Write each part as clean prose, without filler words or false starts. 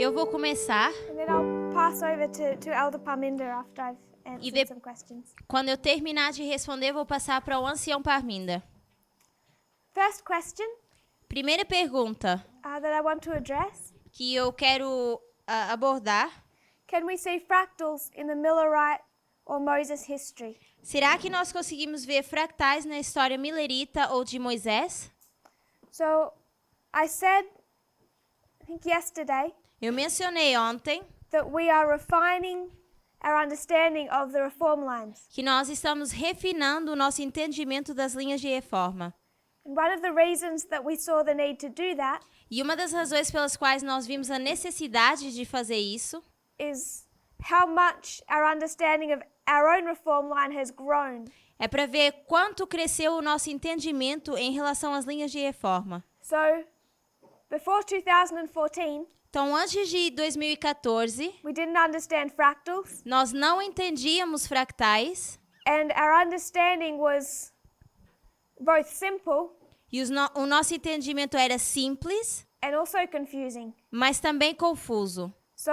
eu vou começar. And then I'll pass over to Elder Parminder after I've answered some questions. Quando eu terminar de responder, vou passar para o ancião Parminder. First question Primeira pergunta that I want to address. que eu quero abordar. Can we see fractals in the Millerite or Moses history? Será que nós conseguimos ver fractais na história milerita ou de Moisés? So I said, I think yesterday, Eu mencionei ontem that we are refining our understanding of the reform lines. que nós estamos refinando o nosso entendimento das linhas de reforma. And one of the reasons that we saw the need to do that E uma das razões pelas quais nós vimos a necessidade de fazer isso is how much our understanding of our own reform line has grown. é para ver quanto cresceu o nosso entendimento em relação às linhas de reforma. So, before 2014, Então, antes de 2014, we didn't understand fractals, nós não entendíamos fractais and our understanding was both simple e o nosso entendimento era simples, and also confusing. mas também confuso. So,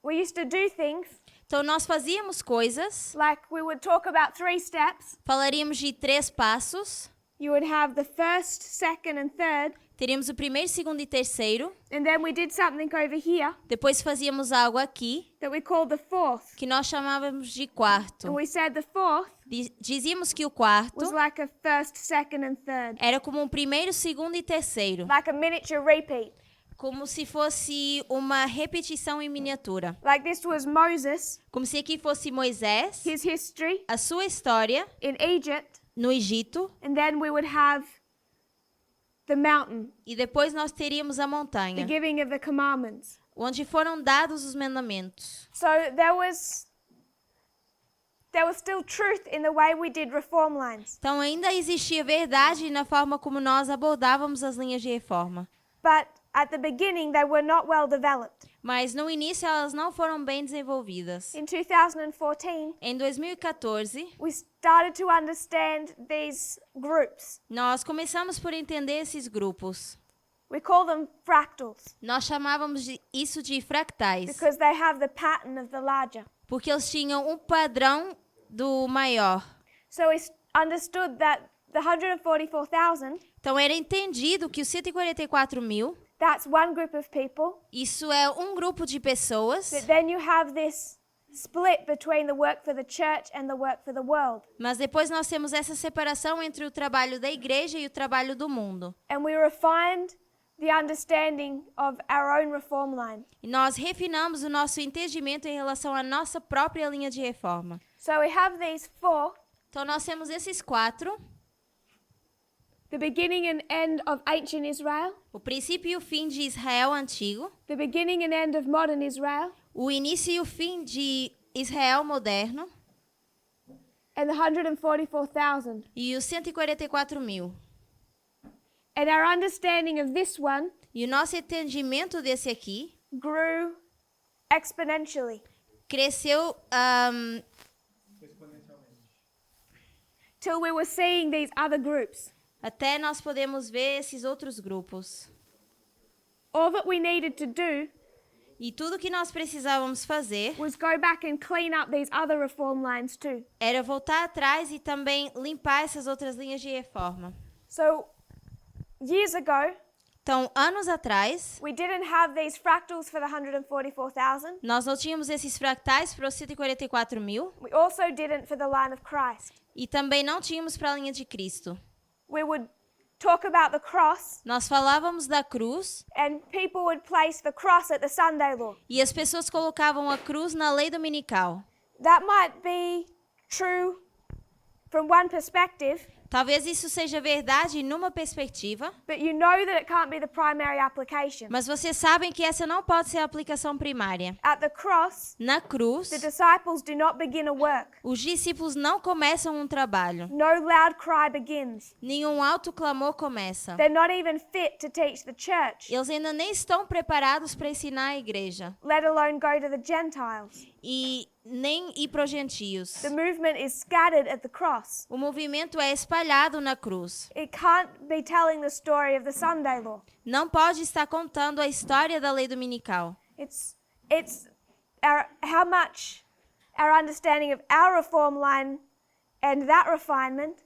we used to do things Então, nós fazíamos coisas, like we would talk about 3 steps. falaríamos de 3 passos, You would have the first, second, and third, teríamos o primeiro, segundo e terceiro, and then we did something over here depois fazíamos algo aqui, that we called the fourth. que nós chamávamos de And quarto. we said the fourth Dizíamos que o quarto was like a first, second, and third, era como um primeiro, segundo e terceiro, like a miniature repeat. como se fosse uma repetição em miniatura. Like this was Moses, Como se aqui fosse Moisés, his history a sua história in Egypt, no Egito, and then we would have the mountain, e depois nós teríamos a the montanha, giving of the commandments. onde foram dados os mandamentos. So there was still truth in the way we did reform lines. Então ainda existia verdade na forma como nós abordávamos as linhas de reforma. But at the beginning, they were not well developed. Mas no início elas não foram bem desenvolvidas. In 2014, Em 2014, we started to understand these groups. nós começamos por entender esses grupos. We call them fractals Nós chamávamos isso de fractais, because they have the pattern of the larger. porque eles tinham um padrão do maior. So we understood that the 144,000, Então era entendido que os 144 mil, that's one group of people. isso é um grupo de pessoas, But then you have this split between the work for the church and the work for the world. mas depois nós temos essa separação entre o trabalho da igreja e o trabalho do mundo. And we refined the understanding of our own reform line. E nós refinamos o nosso entendimento em relação à nossa própria linha de reforma. So we have these 4, Então nós temos esses 4, the beginning and end of ancient Israel, o princípio e o fim de Israel antigo, the beginning and end of modern Israel, o início e o fim de Israel moderno and the 144,000. e os 144 mil. And our understanding of this one E o nosso entendimento desse aqui grew exponentially cresceu till we were seeing these other groups. até nós podemos ver esses outros grupos. All that we needed to do E tudo que nós precisávamos fazer was go back and clean up these other reform lines too. era voltar atrás e também limpar essas outras linhas de reforma. So, years ago, Então, anos atrás, we didn't have these fractals for the 144,000. nós não tínhamos esses fractais para os 144 mil We also didn't for the line of Christ. e também não tínhamos para a linha de Cristo. We would talk about the cross, Nós falávamos da cruz and people would place the cross at the Sunday law. e as pessoas colocavam a cruz na lei dominical. That might be true from one perspective, Talvez isso seja verdade numa perspectiva, but you know that it can't be the primary application. mas vocês sabem que essa não pode ser a aplicação primária. At the cross, Na cruz, the disciples do not begin a work. os discípulos não começam um trabalho. No loud cry begins. Nenhum alto clamor começa. They're not even fit to teach the church, Eles ainda nem estão preparados para ensinar a igreja let alone go to the Gentiles. e nem ir para os gentios. The movement is scattered at the cross. O movimento é espalhado na cruz. It can't be telling the story of the Sunday law. Não pode estar contando a história da lei dominical. It's how much our understanding of our reform line and that refinement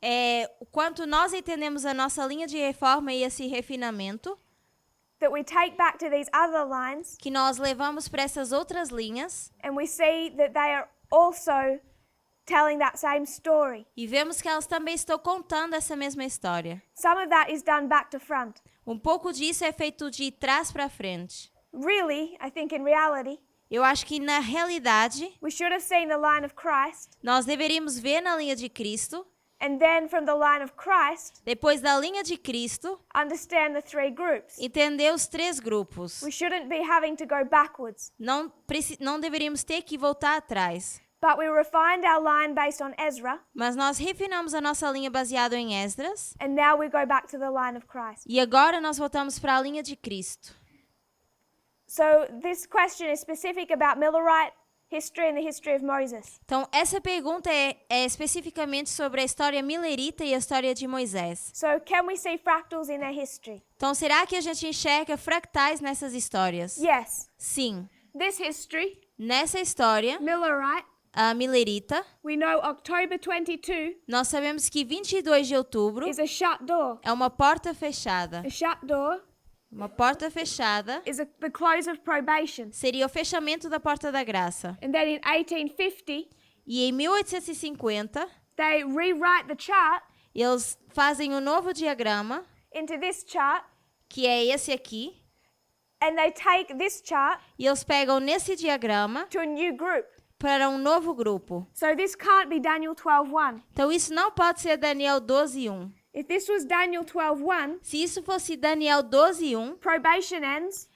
É o quanto nós entendemos a nossa linha de reforma e esse refinamento that we take back to these other lines que nós levamos para essas outras linhas and we see that they are also telling that same story. e vemos que elas também estão contando essa mesma história. Some of that is done back to front. Um pouco disso é feito de trás para frente. Really, I think in reality, Eu acho que na realidade we should have seen the line of Christ, nós deveríamos ver na linha de Cristo, and then from the line of Christ, depois da linha de Cristo, understand the three groups. entender os três grupos. We shouldn't be having to go backwards, Não deveríamos ter que voltar atrás. but we refined our line based on Ezra, Mas nós refinamos a nossa linha baseada em Esdras and now we go back to the line of Christ. e agora nós voltamos para a linha de Cristo. So this question is specific about Millerite history and the history of Moses. Então, essa pergunta é especificamente sobre a história milerita e a história de Moisés. So can we see fractals in their history? Então, será que a gente enxerga fractais nessas histórias? Yes. Sim. This history, Nessa história, Millerite, a milerita, we know October 22 nós sabemos que 22 de outubro is a shut door. é uma porta fechada. A shut door Uma porta fechada is the close of probation. seria o fechamento da porta da graça. And then in 1850, E em 1850, they rewrite the chart eles fazem um novo diagrama, into this chart, que é esse aqui, and they take this chart e eles pegam nesse diagrama to a new group. para um novo grupo. So this can't be Daniel 12:1. Então isso não pode ser Daniel 12:1. If this was Daniel 12:1, Se isso fosse Daniel 12:1, probation ends.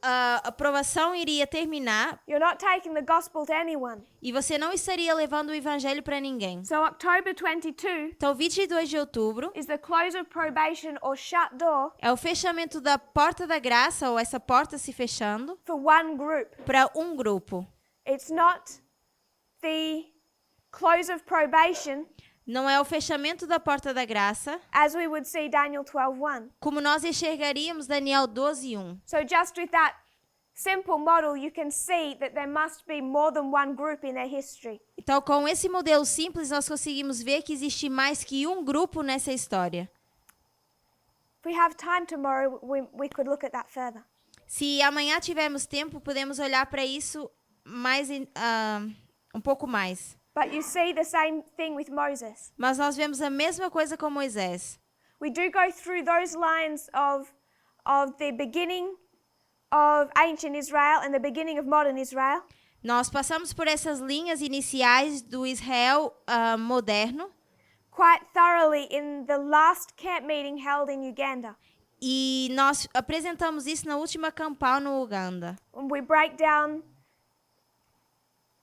a aprovação iria terminar You're not taking the gospel to anyone. e você não estaria levando o evangelho para ninguém. So October 22 Então 22 de outubro is the close of probation or shut door é o fechamento da porta da graça, ou essa porta se fechando, for one group. para um grupo. It's not the close of probation Não é o fechamento da porta da graça, as we would see Daniel 12:1. como nós enxergaríamos Daniel 12:1. So just with that simple model, you can see that there must be more than one group in their history. Então, com esse modelo simples, nós conseguimos ver que existe mais que um grupo nessa história. If we have time tomorrow, we could look at that further. Se amanhã tivermos tempo, podemos olhar para isso mais um pouco mais. But you see the same thing with Moses. Mas nós vemos a mesma coisa com Moisés. We do go through those lines of the beginning of ancient Israel and the beginning of modern Israel. Nós passamos por essas linhas iniciais do Israel moderno Quite thoroughly in the last camp meeting held in Uganda. e nós apresentamos isso na última campal no Uganda. We break down,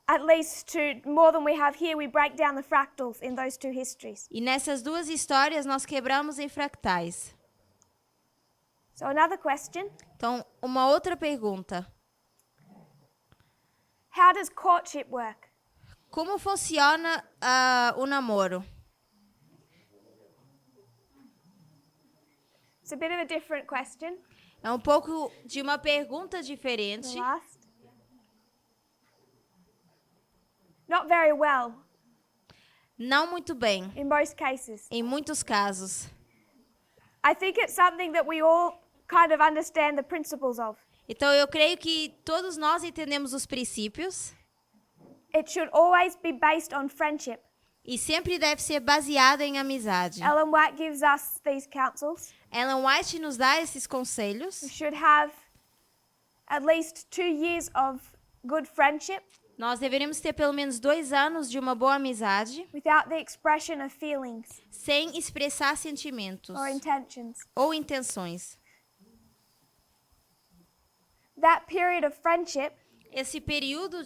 at least to more than we have here, we break down the fractals in those two histories. E nessas duas histórias nós quebramos em fractais. So another question, Então, uma outra pergunta. how does courtship work? Como funciona o namoro? It's a bit of a different question. É um pouco de uma pergunta The diferente. last. Not very well Não muito bem, in most cases. em muitos casos. I think it's something that we all kind of understand the principles of. Então, eu creio que todos nós entendemos os princípios It should always be based on friendship. e sempre deve ser baseado em amizade. Ellen White gives us these counsels. Ellen White nos dá esses conselhos. We should have at least 2 years of good friendship Nós deveríamos ter pelo menos 2 anos de uma boa amizade, without the expression of feelings sem expressar sentimentos or intentions. ou intenções. That period of friendship Esse período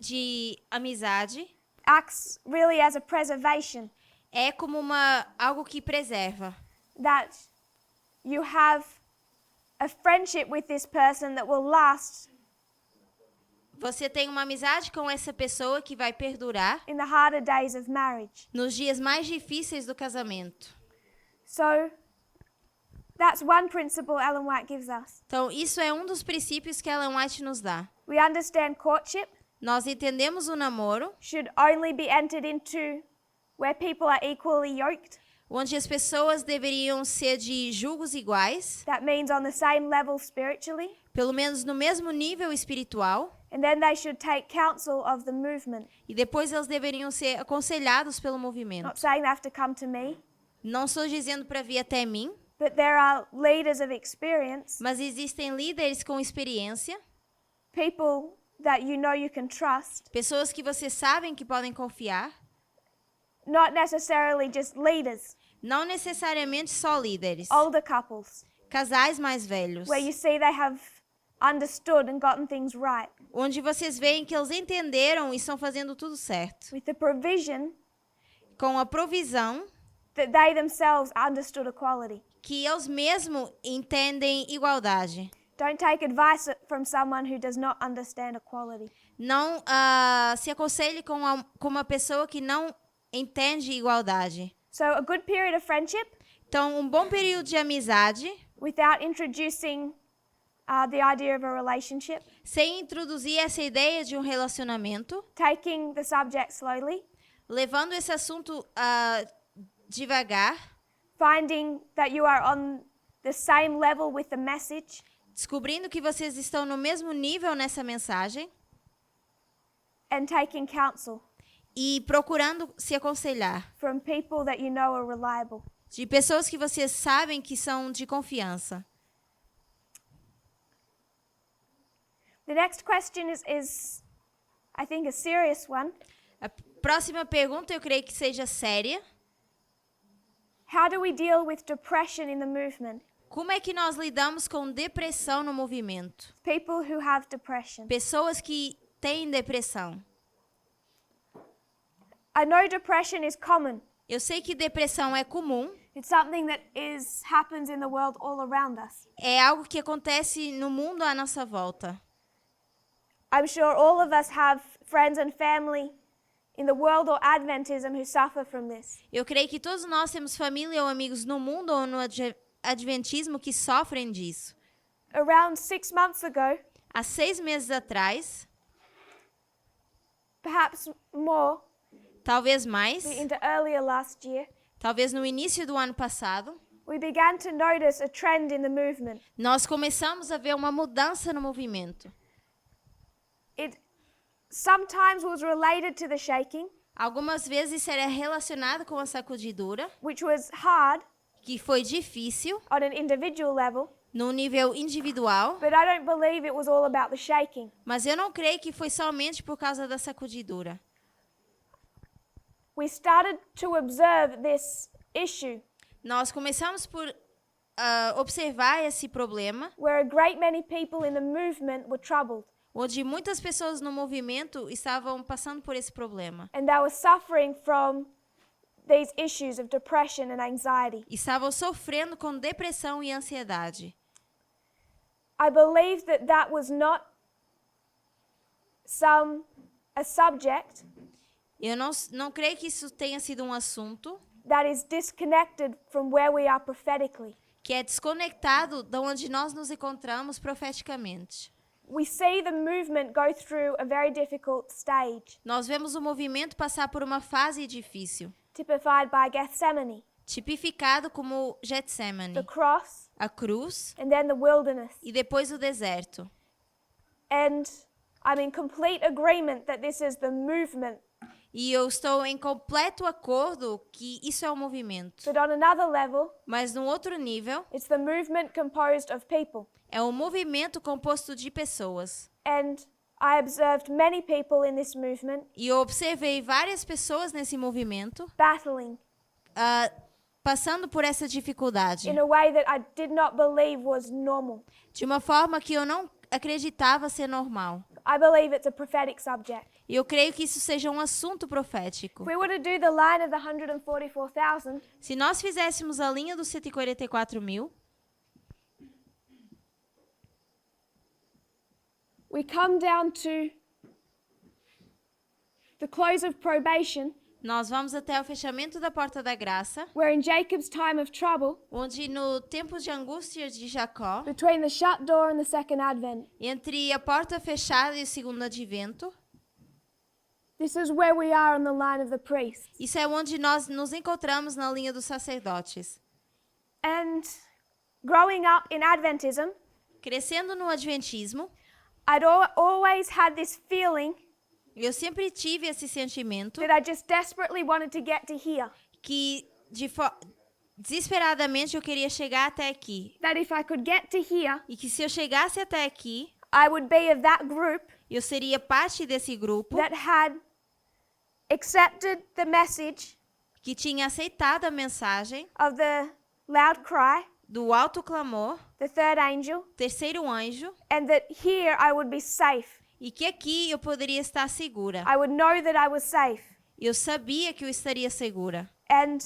de amizade acts really as a preservation, é como algo que preserva. that you have a friendship with this person that will last Você tem uma amizade com essa pessoa que vai perdurar in the harder days of marriage. nos dias mais difíceis do casamento. So That's one principle Ellen White gives us. Então, isso é um dos princípios que Ellen White nos dá. We understand courtship Nós entendemos o namoro, should only be entered into where people are equally yoked. onde as pessoas deveriam ser de julgos iguais, That means on the same level spiritually. pelo menos no mesmo nível espiritual, And then they should take counsel of the movement. e depois eles deveriam ser aconselhados pelo movimento. Not saying they have to come to me, Não estou dizendo para vir até mim, but there are leaders of experience, mas existem líderes com experiência, people that you know you can trust, pessoas que vocês sabem que podem confiar, not necessarily just leaders, não necessariamente só líderes, older couples, casais mais velhos, where you see they have understood and gotten things right, onde vocês veem que eles entenderam e estão fazendo tudo certo, with the provision com a provisão that they themselves understood equality. que eles mesmos entendem igualdade. Don't take advice from someone who does not understand equality. Não se aconselhe com uma pessoa que não entende igualdade. So a good period of friendship Então, um bom período de amizade, without introducing the idea of a relationship, sem introduzir essa ideia de um relacionamento, taking the subject slowly, levando esse assunto devagar, finding that you are on the same level with the message, descobrindo que vocês estão no mesmo nível nessa mensagem and taking counsel e procurando se aconselhar from people that you know are reliable. de pessoas que vocês sabem que são de confiança. The next question is I think, a serious one. A próxima pergunta eu creio que seja séria. How do we deal with depression in the movement? Como é que nós lidamos com depressão no movimento? People who have depression. Pessoas que têm depressão. I know depression is common. Eu sei que depressão é comum, It's something that happens in the world all around us. é algo que acontece no mundo à nossa volta. I'm sure all of us have friends and family in the world or Adventism who suffer from this. Eu creio que todos nós temos família ou amigos no mundo ou no adventismo que sofrem disso. Around 6 months ago, Há 6 meses atrás, perhaps more, talvez mais, into earlier last year, talvez no início do ano passado, we began to notice a trend in the movement. nós começamos a ver uma mudança no movimento. It sometimes was related to the shaking, Algumas vezes isso era relacionado com a sacudidura, which was hard que foi difícil on an individual level, no nível individual, but I don't believe it was all about the shaking. mas eu não creio que foi somente por causa da sacudidura. We started to observe this issue Nós começamos por observar esse problema, where a great many people in the movement were troubled onde muitas pessoas no movimento estavam passando por esse problema. and they were suffering from these issues of depression and anxiety. Estavam sofrendo com depressão e ansiedade. I believe that was not a subject Eu não creio que isso tenha sido um assunto that is disconnected from where we are prophetically. que é desconectado de onde nós nos encontramos profeticamente. We see the movement go through a very difficult stage, Nós vemos o movimento passar por uma fase difícil, typified by Gethsemane, tipificado como the Getsemane, cross, a cruz and then the wilderness. e depois o deserto. And I'm in complete agreement that this is the movement. E eu estou em completo acordo que isso é um movimento. But on another level, Mas num outro nível, it's the movement composed of people. é um movimento composto de pessoas. And I observed many people in this movement E eu observei várias pessoas nesse movimento battling passando por essa dificuldade. in a way that I did not believe was normal. De uma forma que eu não acreditava ser normal. I believe it's a prophetic subject. E eu creio que isso seja um assunto profético. If we were to do the line of the 144,000, Se nós fizéssemos a linha dos 144.000, we come down to the close of probation, Nós vamos até o fechamento da porta da graça, where in Jacob's time of trouble, onde no tempo de angústia de Jacó, between the shut door and the second advent, entre a porta fechada e o segundo advento, this is where we are on the line of the priests. isso é onde nós nos encontramos na linha dos sacerdotes. And growing up in Adventism, Crescendo no adventismo, I'd always had this feeling eu sempre tive esse sentimento that I just desperately wanted to get to here. que desesperadamente eu queria chegar até aqui. That if I could get to here, E que se eu chegasse até aqui, I would be of that group eu seria parte desse grupo that had accepted the message que tinha aceitado a mensagem of the loud cry, do alto clamor, the third angel, terceiro anjo, and that here I would be safe. e que aqui eu poderia estar segura. I would know that I was safe. Eu sabia que eu estaria segura. And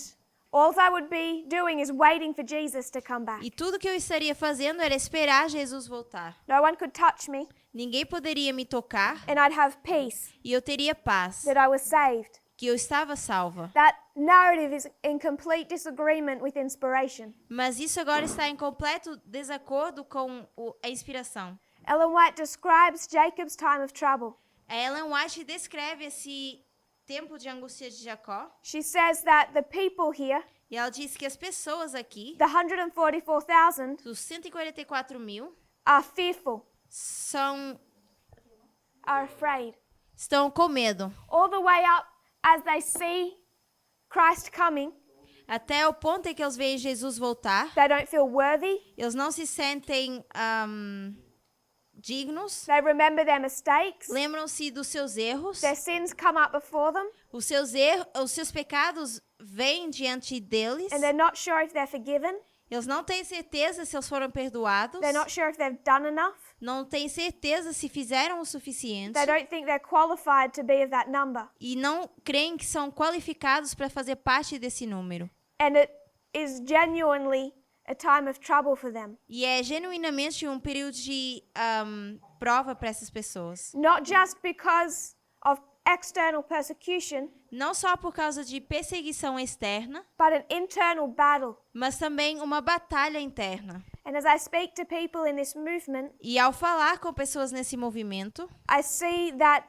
all I would be doing is waiting for Jesus to come back. E tudo que eu estaria fazendo era esperar Jesus voltar. No one could touch me, Ninguém poderia me tocar and I'd have peace e eu teria paz, that I was saved. que eu estava salva. That narrative is in complete disagreement with inspiration. Mas isso agora está em completo desacordo com a inspiração. Ellen White describes Jacob's time of trouble. A Ellen White descreve esse tempo de angústia de Jacó. She says that the people here, E ela diz que as pessoas aqui, the 144,000, dos 144.000, are fearful, are afraid. estão com medo. All the way up as they see Christ coming, Até o ponto em que eles veem Jesus voltar, they don't feel worthy. eles não se sentem dignos, They remember their mistakes. lembram-se dos seus erros, Their sins come up before them, os seus pecados vêm diante deles, and they're not sure if they're forgiven. eles não têm certeza se eles foram perdoados, They're not sure if they've done enough. não têm certeza se fizeram o suficiente They don't think they're qualified to be of that number. e não creem que são qualificados para fazer parte desse número. And it is genuinely a time of trouble for them. E é genuinamente um período de prova para essas pessoas. Not just because of external persecution, Não só por causa de perseguição externa, but an internal battle. mas também uma batalha interna. And as I speak to people in this movement, E ao falar com pessoas nesse movimento, I see that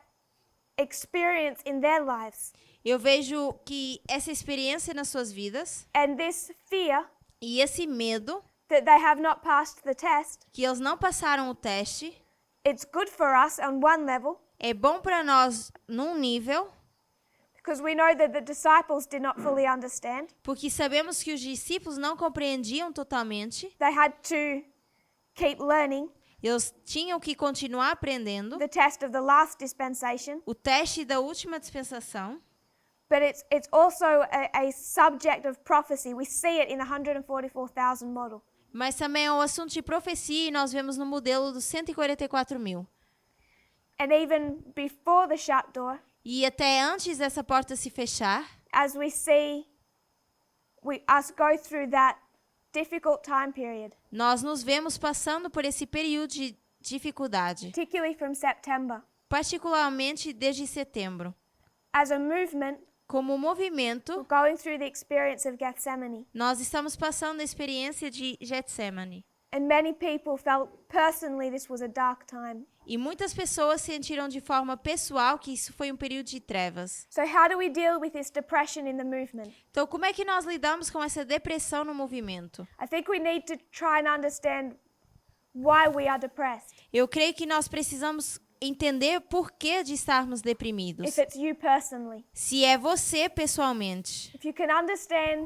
experience in their lives. eu vejo que essa experiência nas suas vidas And this fear e esse medo that they have not passed the test, que eles não passaram o teste, it's good for us on one level, é bom para nós num nível, because we know that the disciples did not fully understand. porque sabemos que os discípulos não compreendiam totalmente, They had to keep learning eles tinham que continuar aprendendo the test of the last dispensation, o teste da última dispensação, but it's also a subject of prophecy. We see it in the 144,000 model. mas também é um assunto de profecia e nós vemos no modelo dos 144.000. And even before the shut door, E até antes dessa porta se fechar, as we see us go through that difficult time period, nós nos vemos passando por esse período de dificuldade, particularly from September, particularmente desde setembro. as a movement, Como movimento, going through the experience of Gethsemane. nós estamos passando a experiência de Getsemane. And many people felt personally this was a dark time. E muitas pessoas sentiram de forma pessoal que isso foi um período de trevas. So how do we deal with this depression in the movement? Então, como é que nós lidamos com essa depressão no movimento? I think we need to try and understand why we are depressed. Eu creio que nós precisamos entender por que de estarmos deprimidos. If it's you personally, Se é você pessoalmente. if you can understand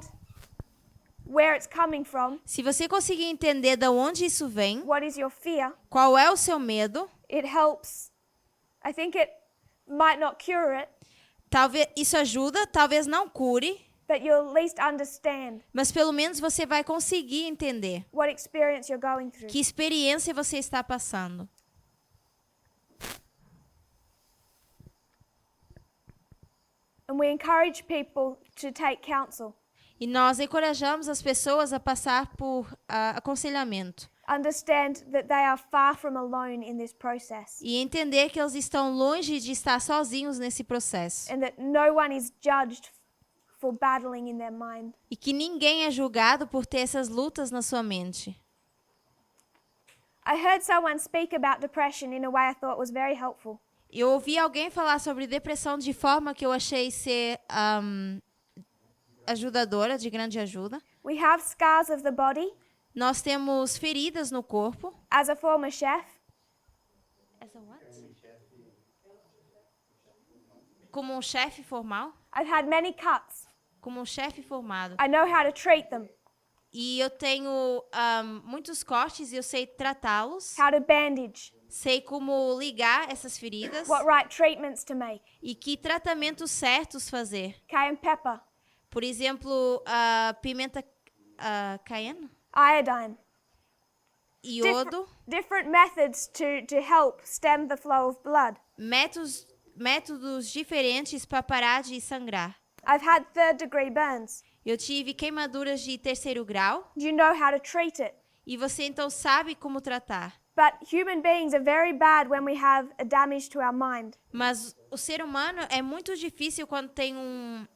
where it's coming from, Se você conseguir entender de onde isso vem, what is your fear, qual é o seu medo, it helps. I think it might not cure it, talvez isso ajuda, talvez não cure, but you'll at least understand mas pelo menos você vai conseguir entender what experience you're going through. que experiência você está passando. And we encourage people to take counsel. E nós encorajamos as pessoas a passar por aconselhamento. understand that they are far from alone in this process e entender que eles estão longe de estar sozinhos nesse processo and that no one is judged for battling in their mind. e que ninguém é julgado por ter essas lutas na sua mente. I heard someone speak about depression in a way I thought was very helpful. Eu ouvi alguém falar sobre depressão de forma que eu achei ser ajudadora, de grande ajuda. We have scars of the body Nós temos feridas no corpo. as a former chef. Como um chefe formal. I've had many cuts. Como um chefe formado. I know how to treat them, E eu tenho muitos cortes e eu sei tratá-los. how to bandage, Sei como ligar essas feridas. what right treatments to make. E que tratamentos certos fazer. Cayenne pepper, Por exemplo, pimenta cayenne, iodine. iodo, Different methods to help stem the flow of blood. métodos diferentes para parar de sangrar. I've had third-degree burns. Eu tive queimaduras de 3º grau Do you know how to treat it? e você então sabe como tratar. But human beings are very bad when we have a damage to our mind. Mas o ser humano é muito difícil quando tem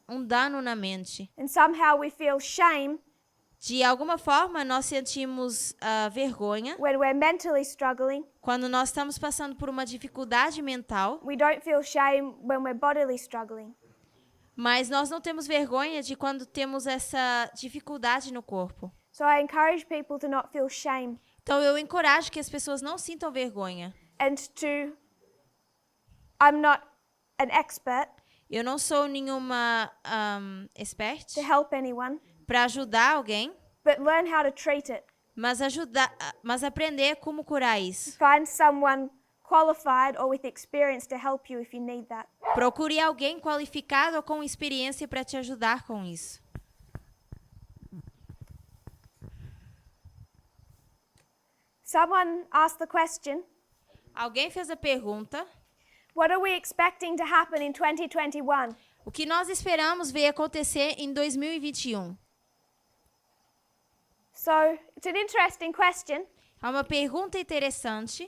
um dano na mente. And somehow we feel shame De alguma forma, nós sentimos vergonha when we're mentally struggling. quando nós estamos passando por uma dificuldade mental, We don't feel shame when we're bodily struggling. mas nós não temos vergonha de quando temos essa dificuldade no corpo. So I encourage people to not feel shame Então, eu encorajo que as pessoas não sintam vergonha. and I'm not an expert Eu não sou nenhuma expert to help anyone, para ajudar alguém, but learn how to treat it. mas aprender como curar isso. Find someone qualified or with experience to help you if you need that. Procure alguém qualificado ou com experiência para te ajudar com isso. Someone asked the question, Alguém fez a pergunta: what are we expecting to happen in 2021? o que nós esperamos ver acontecer em 2021? So it's an interesting question. É uma pergunta interessante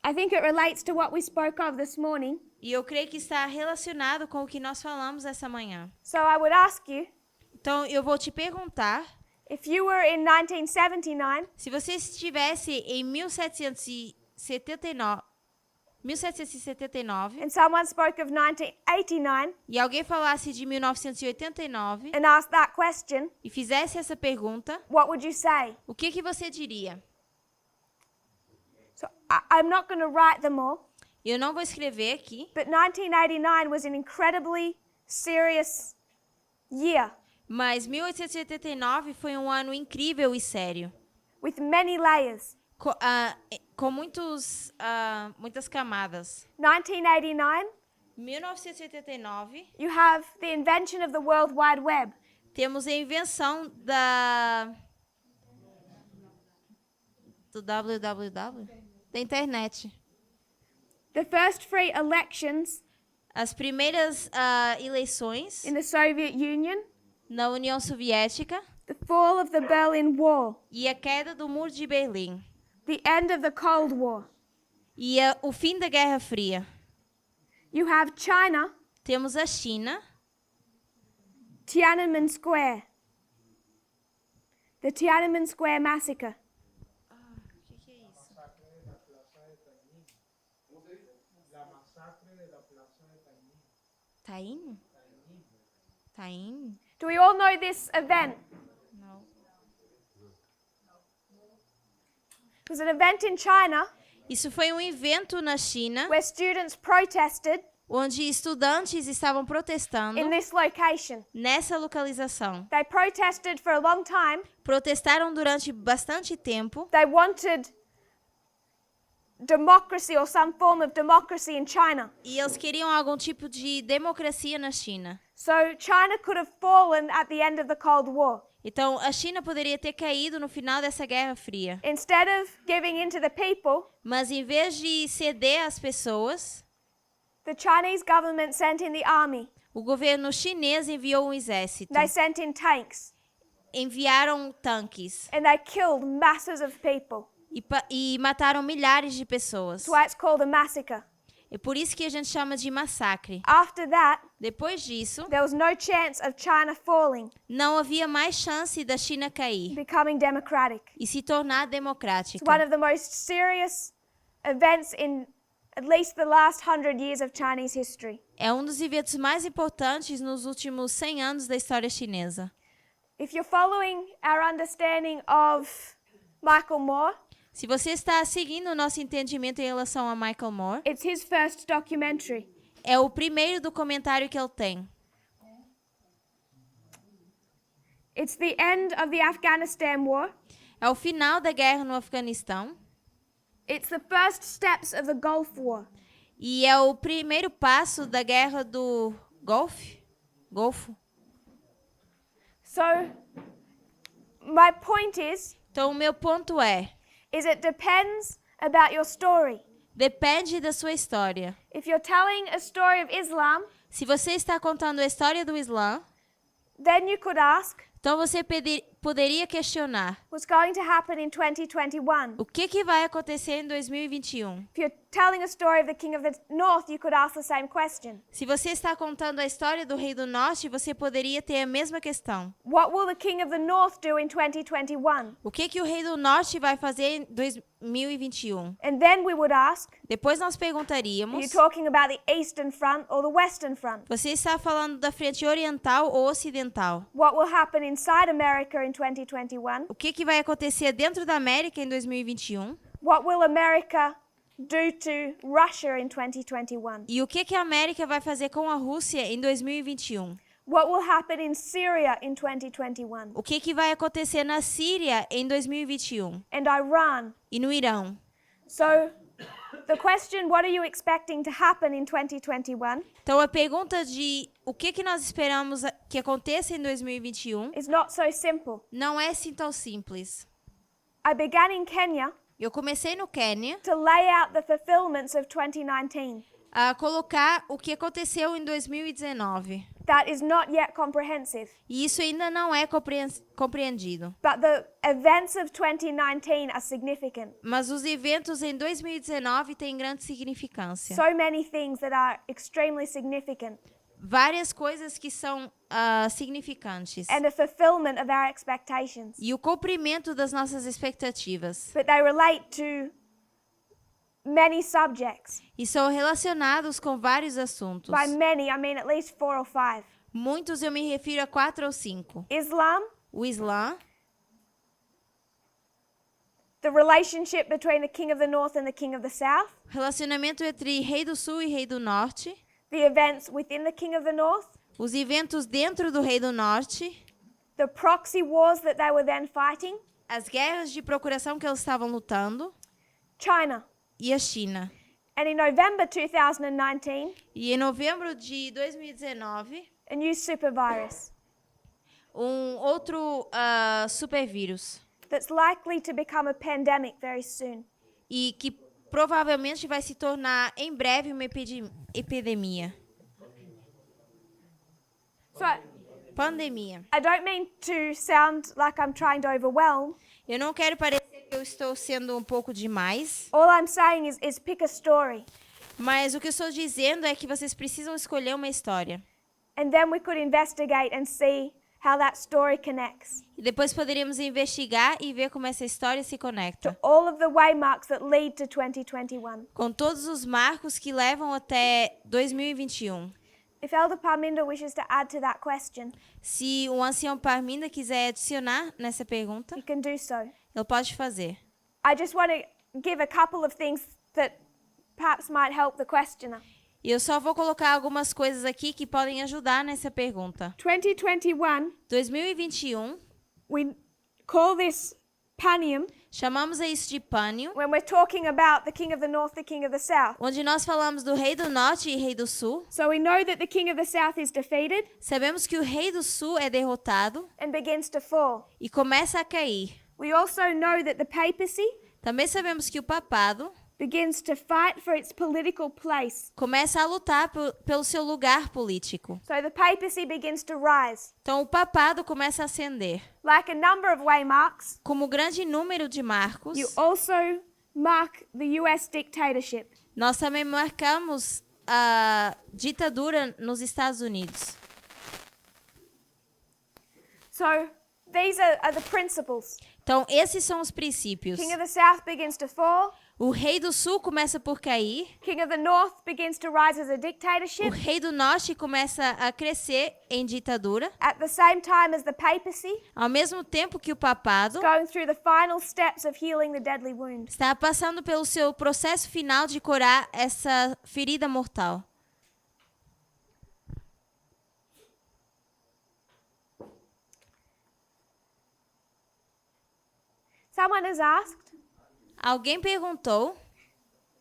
I think it relates to what we spoke of this morning. e eu creio que está relacionado com o que nós falamos essa manhã. So I would ask you, Então, eu vou te perguntar, if you were in 1979 se você estivesse em 1779 and someone spoke of 1989 e alguém falasse de 1989 and asked that question, e fizesse essa pergunta, what would you say? o que você diria? So I'm not going to write them all, Eu não vou escrever aqui, but 1989 was an incredibly serious year mas 1889 foi um ano incrível e sério, with many layers. com muitas camadas. 1989, 1989, you have the invention of the World Wide Web. temos a invenção do www, da internet. The first free elections As primeiras eleições in the Soviet Union, na União Soviética the fall of the Berlin Wall, e a queda do Muro de Berlim the end of the Cold War. e o fim da Guerra Fria. You have China, Temos a China, Tiananmen Square, the Tiananmen Square Massacre. O que é isso? Taín? Taín? Do we all know this event? Não. It was an event in China Isso foi um evento na China where students protested onde estudantes estavam protestando in this location. nessa localização. They protested for a long time. Protestaram durante bastante tempo. They wanted democracy or some form of democracy in China. E eles queriam algum tipo de democracia na China. So China could have fallen at the end of the Cold War. Então, a China poderia ter caído no final dessa Guerra Fria. Instead of giving in to the people, Mas em vez de ceder às pessoas, the Chinese government sent in the army. o governo chinês enviou um exército. They sent in tanks Enviaram tanques and they killed masses of people. e mataram milhares de pessoas. That's why it's called a massacre. É por isso que a gente chama de massacre. After that, Depois disso, there was no chance of China falling, não havia mais chance da China cair becoming democratic. e se tornar It's democrática. one of the most serious events in at least the last 100 years of Chinese history. É um dos eventos mais importantes nos últimos 100 anos da história chinesa. If you're following our understanding of Michael Moore, Se você está seguindo o nosso entendimento em relação a Michael Moore, it's his first documentary. é o primeiro documentário que ele tem. It's the end of the Afghanistan war. É o final da guerra no Afeganistão It's the first steps of the Gulf War. e é o primeiro passo da guerra do Golfo. So, my point is Então, o meu ponto é, it depends about your story. depende da sua história. If you're telling a story of Islam, Se você está contando a história do Islã, then you could ask, então você poderia questionar what's going to happen in 2021? o que vai acontecer em 2021. If you're telling a story of the King of the North, you could ask the same question. Se você está contando a história do Rei do Norte, você poderia ter a mesma questão. What will the King of the North do in 2021? O que o Rei do Norte vai fazer em 2021? And then we would ask, Depois nós are you perguntaríamos, talking about the Eastern Front or the Western Front? você está falando da frente oriental ou ocidental? What will happen inside America in 2021? O que vai acontecer dentro da América em 2021? What will America do to Russia in 2021? E o que a América vai fazer com a Rússia em 2021? What will happen in Syria in 2021? O que vai acontecer na Síria em 2021? And Iran? E no Irão? So, the question, what are you expecting to happen in 2021, Então, a pergunta de o que nós esperamos que aconteça em 2021 is not so simple. não é assim tão simples. I began in Kenya Eu comecei no Quênia to lay out the fulfillments of 2019. a colocar o que aconteceu em 2019. That is not yet comprehensive. E isso ainda não é compreendido. But the events of 2019 are significant. Mas os eventos em 2019 têm grande significância. So many things that are extremely significant. Várias coisas que são significantes. And a fulfillment of our expectations. E o cumprimento das nossas expectativas. But they relate to many subjects. E são relacionados com vários assuntos. By many, I mean at least 4 or 5. Muitos eu me refiro a 4 ou 5. Islam, O Islã, the relationship between the King of the North and the King of the South, relacionamento entre Rei do Sul e Rei do Norte, the events within the King of the North, os eventos dentro do Rei do Norte, the proxy wars that they were then fighting, as guerras de procuração que eles estavam lutando China. e a China. And in November 2019, E em novembro de 2019, a new supervirus outro supervírus. that's likely to become a pandemic very soon. E que provavelmente vai se tornar em breve uma epidemia. So Pandemia. I don't mean to sound like I'm trying to overwhelm. Eu não quero parecer que eu estou sendo um pouco demais, All I'm saying is pick a story. mas o que eu estou dizendo é que vocês precisam escolher uma história. And then we could investigate and see how that story connects E depois poderíamos investigar e ver como essa história se to conecta all of the waymarks that lead to 2021. com todos os marcos que levam até 2021. If Elder Parminda wishes to add to that question, Se o ancião Parminda quiser adicionar nessa pergunta, he can do so. ele pode fazer. I just want to give a couple of things that perhaps might help the questioner. E eu só vou colocar algumas coisas aqui que podem ajudar nessa pergunta. 2021, 2021, we call this Panium chamamos a isso de Pânio, when we're talking about the King of the North, the King of the South. onde nós falamos do Rei do Norte e Rei do Sul. So we know that the King of the South is defeated Sabemos que o Rei do Sul é derrotado and begins to fall. e começa a cair. We also know that the papacy Também sabemos que o papado begins to fight for its political place. começa a lutar pelo seu lugar político. So the papacy begins to rise. Então o papado começa a ascender. Like a number of waymarks, Como grande número de marcos, you also mark the US dictatorship. nós também marcamos a ditadura nos Estados Unidos. So these are the principles. Então esses são os princípios. King of the South begins to fall. O rei do sul começa por cair. King of the North begins to rise as a O dictatorship. rei do norte começa a crescer em ditadura. At the same time as the papacy, Ao mesmo tempo que o papado going through the final steps of healing the deadly wound. está passando pelo seu processo final de curar essa ferida mortal. Someone has asked, Alguém perguntou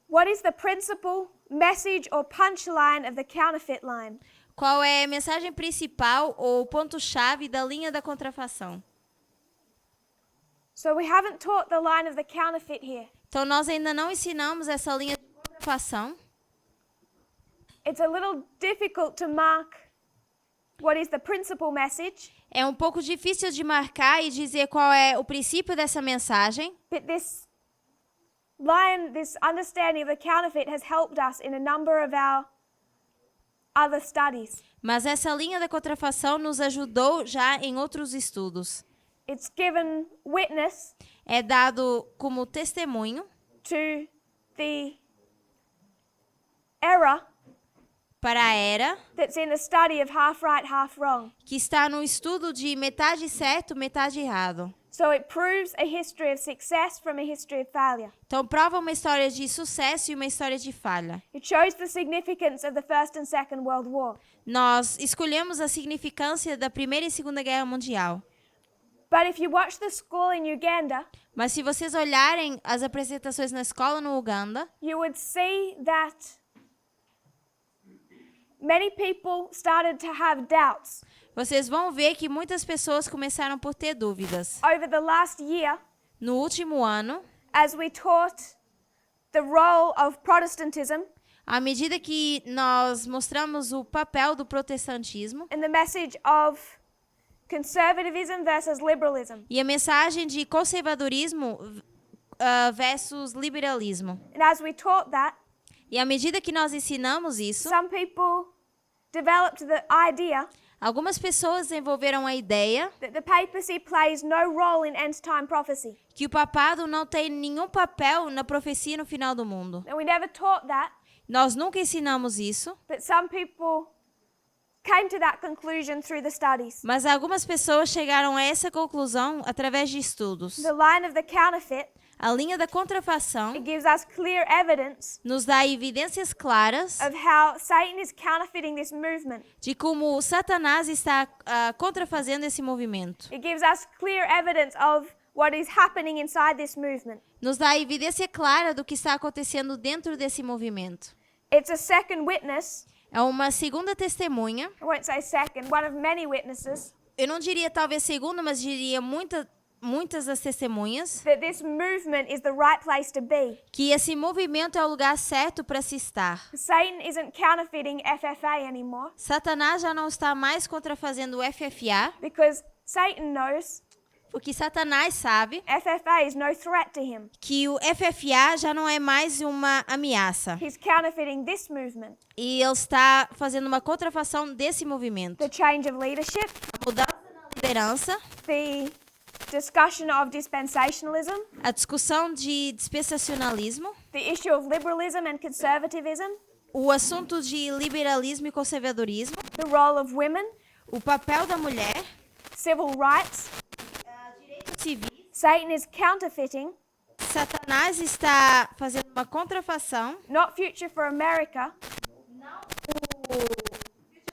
what is the principal, message, or punchline of the counterfeit line? qual é a mensagem principal ou ponto-chave da linha da contrafação. So we haven't taught the line of the counterfeit here. Então nós ainda não ensinamos essa linha de contrafação. It's a little difficult to mark what is the principal message, É um pouco difícil de marcar e dizer qual é o princípio dessa mensagem, but this line, this understanding of the counterfeit has helped us in a number of our other studies. mas essa linha da contrafação nos ajudou já em outros estudos. It's given witness É dado como testemunho to the error para a era that's in the study of half right, half wrong. que está no estudo de metade certo, metade errado. So it proves a history of success from a history of failure. Então prova uma história de sucesso e uma história de falha. It shows the significance of the First and Second World War. Nós escolhemos a significância da Primeira e Segunda Guerra Mundial. But if you watch the school in Uganda, Mas se vocês olharem as apresentações na escola no Uganda, you would see that many people started to have doubts. vocês vão ver que muitas pessoas começaram por ter dúvidas. Over the last year, No último ano, as we taught the role of Protestantism à medida que nós mostramos o papel do protestantismo and the message of conservatism versus liberalism. e a mensagem de conservadorismo versus liberalismo. And as we taught that, E à medida que nós ensinamos isso, some people developed the idea algumas pessoas desenvolveram a ideia that the papacy plays no role in end-time prophecy. que o papado não tem nenhum papel na profecia no final do mundo. And we never taught that, Nós nunca ensinamos isso, but some people came to that conclusion through the studies. mas algumas pessoas chegaram a essa conclusão através de estudos. The line of the counterfeit, A linha da contrafação it gives us clear evidence nos dá evidências claras of how Satan is counterfeiting this movement. de como Satanás está contrafazendo esse movimento. It gives us clear evidence of what is happening inside this movement. Nos dá evidência clara do que está acontecendo dentro desse movimento. It's a second witness. É uma segunda testemunha. I won't say second, one of many witnesses, Eu não diria talvez segunda, mas diria muitas das testemunhas that this movement is the right place to be. que esse movimento é o lugar certo para se estar. Satan isn't counterfeiting FFA anymore Satanás já não está mais contrafazendo o FFA, because Satan knows porque Satanás sabe FFA is no threat to him. que o FFA já não é mais uma ameaça. He's counterfeiting this movement, E ele está fazendo uma contrafação desse movimento. the change of leadership, A mudança na liderança, the discussion of dispensationalism, a discussão de dispensacionalismo, the issue of liberalism and conservatism, o assunto de liberalismo e conservadorismo, the role of women, o papel da mulher, civil rights. direitos civis. Satan is counterfeiting, Satanás está fazendo uma contrafação, not Future for America,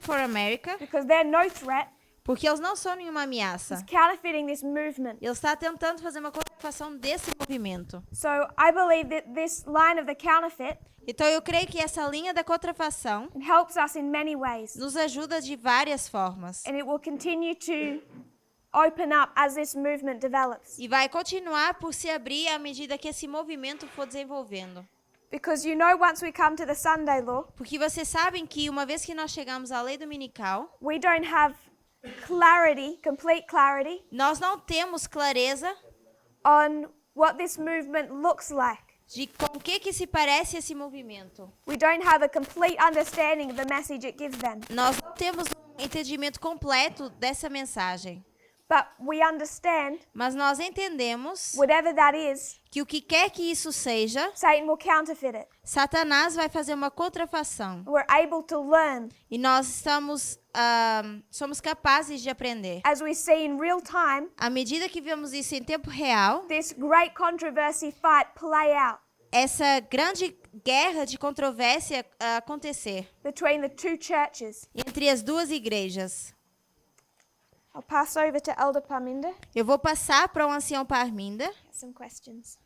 for America, because they're no threat. porque eles não são nenhuma ameaça. He's counterfeiting this movement. Ele está tentando fazer uma contrafação desse movimento. So I believe that this line of the counterfeit Então eu creio que essa linha da contrafação helps us in many ways, nos ajuda de várias formas. and it will continue to open up as this movement develops. E vai continuar por se abrir à medida que esse movimento for desenvolvendo. Because you know once we come to the Sunday law, Porque vocês sabem que uma vez que nós chegamos à lei dominical, we don't have clarity, complete clarity, nós não temos clareza on what this movement looks like. de com o que se parece esse movimento. We don't have a complete understanding of the message it gives them. Nós não temos um entendimento completo dessa mensagem. But we understand, Mas nós entendemos whatever that is, que o que quer que isso seja, Satan will counterfeit it. Satanás vai fazer uma contrafação. We're able to learn, E nós somos capazes de aprender. as we see in real time, À medida que vemos isso em tempo real, this great controversy fight play out essa grande guerra de controvérsia acontecer between the two churches. entre as duas igrejas. I'll pass over to Elder Parminder. Eu vou passar para o ancião Parminda. Some questions.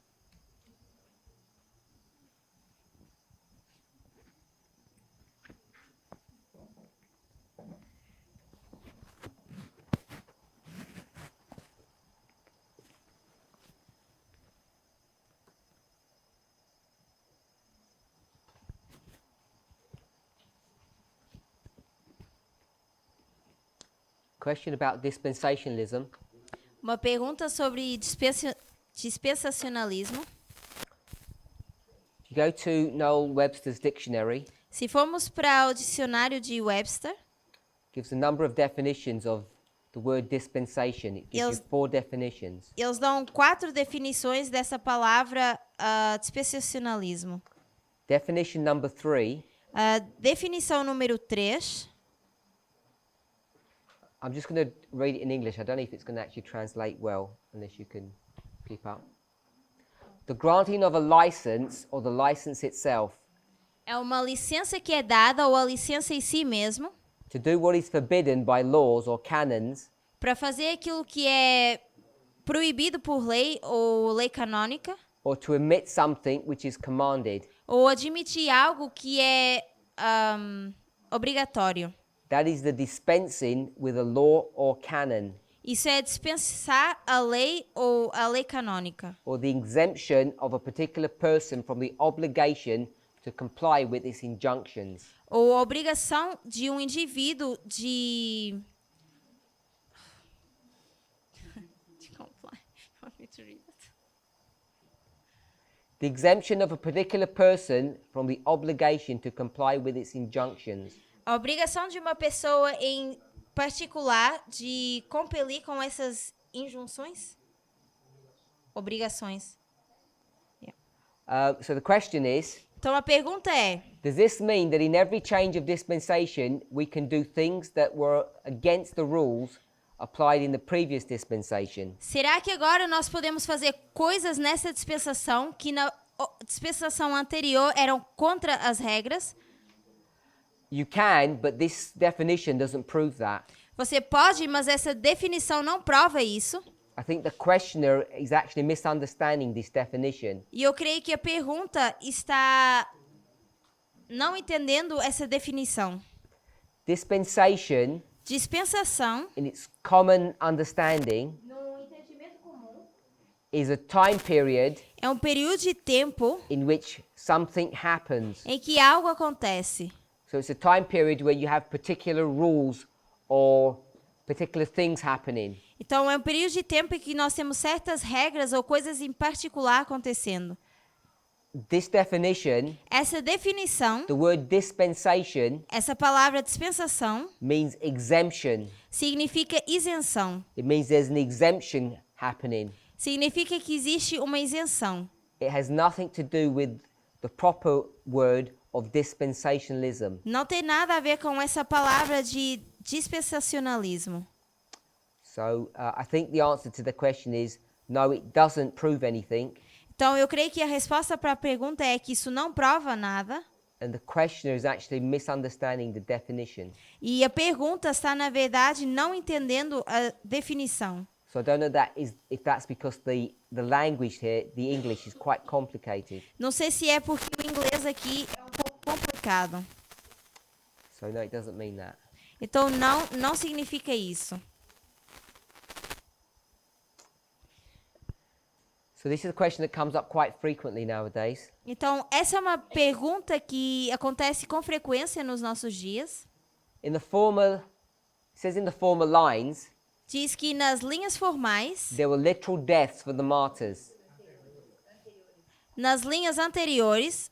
Question about dispensationalism. Uma pergunta sobre dispensacionalismo. If you go to Noel Webster's dictionary, Se formos para o dicionário de Webster, gives a number of definitions of the word dispensation. It gives you 4 definitions. eles dão 4 definições dessa palavra dispensacionalismo. Definition number 3, A definição número 3, I'm just going to read it in English. I don't know if it's going to actually translate well, unless you can keep up. The granting of a license or the license itself é uma licença que é dada ou a licença em si mesmo to do what is forbidden by laws or canons para fazer aquilo que é proibido por lei ou lei canônica or to omit something which is commanded. ou admitir algo que é obrigatório. That is the dispensing with a law or canon, Isso é dispensar a lei ou a lei canônica. or the exemption of a particular person from the obligation to comply with its injunctions. Ou a obrigação de um indivíduo de comply. Want me to read it? The exemption of a particular person from the obligation to comply with its injunctions. A obrigação de uma pessoa em particular de compelir com essas injunções? Obrigações. So the question is, Então a pergunta é: does this mean that in every change of dispensation we can do things that were against the rules applied in the previous dispensation? será que agora nós podemos fazer coisas nessa dispensação que na dispensação anterior eram contra as regras? You can, but this definition doesn't prove that. Você pode, mas essa definição não prova isso. I think the questioner is actually misunderstanding this definition. E eu creio que a pergunta está não entendendo essa definição. Dispensation, Dispensação, in its common understanding, no entendimento comum, is a time period é um período de tempo in which something happens. em que algo acontece. So it's a time period where you have particular rules or particular things happening. Então, é um período de tempo em que nós temos certas regras ou coisas em particular acontecendo. This definition, Essa definição, the word dispensation, essa palavra dispensação, means exemption. significa isenção. It means there's an exemption happening. Significa que existe uma isenção. It has nothing to do with the proper word of dispensationalism. Não tem nada a ver com essa palavra de dispensacionalismo. So I think the answer to the question is no, it doesn't prove anything. Então, eu creio que a resposta para a pergunta é que isso não prova nada. And the questioner is actually misunderstanding the definition. E a pergunta está, na verdade, não entendendo a definição. So I don't know if that's because the language here, the English, is quite complicated. Não sei se é porque o inglês aqui é um pouco complicado. So no, it doesn't mean that. Então, não significa isso. So this is a question that comes up quite frequently nowadays. Então, essa é uma pergunta que acontece com frequência nos nossos dias. In the former, it says in the former lines, Diz que nas linhas formais, there were literal deaths for the martyrs. nas linhas anteriores,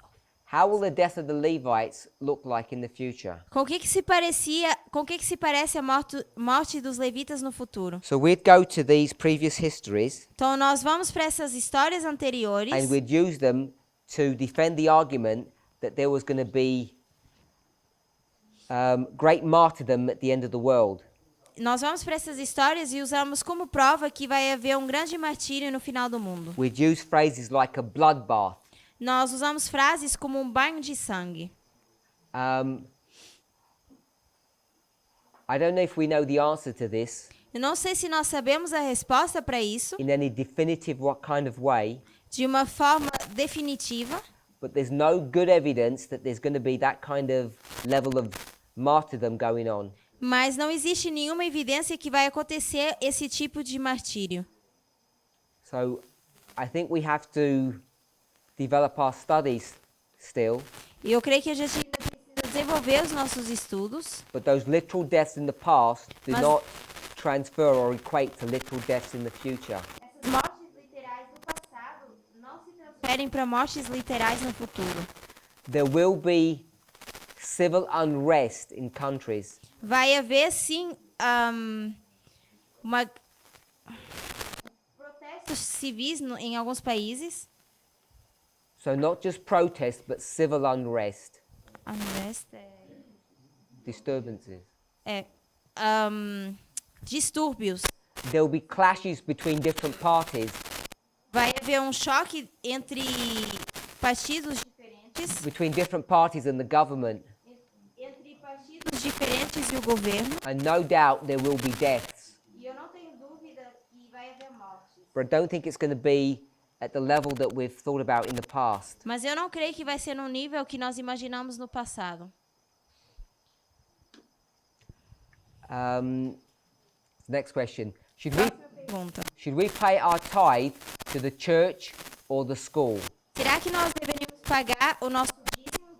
How will the death of the Levites look like in the future? com o que se parece a morte dos levitas no futuro? So we'd go to these previous histories Então, nós vamos para essas histórias anteriores and we'd use them to defend the argument that there was going to be great martyrdom at the end of the world. Nós vamos para essas histórias e usamos como prova que vai haver um grande martírio no final do mundo. We'd use phrases like a bloodbath. Nós usamos frases como um banho de sangue. I don't know if we know the answer to this Eu não sei se nós sabemos a resposta para isso in any definitive what kind of way, de uma forma definitiva, but there's no good evidence that there's going to be that kind of level of martyrdom going on. mas não existe nenhuma evidência que vai acontecer esse tipo de martírio. So I think we have to develop our studies still, E eu creio que a gente ainda precisa desenvolver os nossos estudos, but those literal deaths in the past do Mas- not transfer or equate to literal deaths in the future. essas mortes literais do passado não se transferem para mortes literais no futuro. There will be civil unrest in countries. Vai haver sim protestos civis em alguns países. So not just protest, but civil unrest, Unrest disturbances. distúrbios. There will be clashes between different parties, Vai haver um choque entre partidos diferentes, between different parties and the government, entre partidos diferentes e o governo. and no doubt there will be deaths. E eu não tenho dúvida que vai haver mortes. But I don't think it's going to be at the level that we've thought about in the past. Mas eu não creio que vai ser no nível que nós imaginamos no passado. Next question. Pergunta. Should we pay our tithe to the church or the school? Será que nós deveríamos pagar o nosso dízimo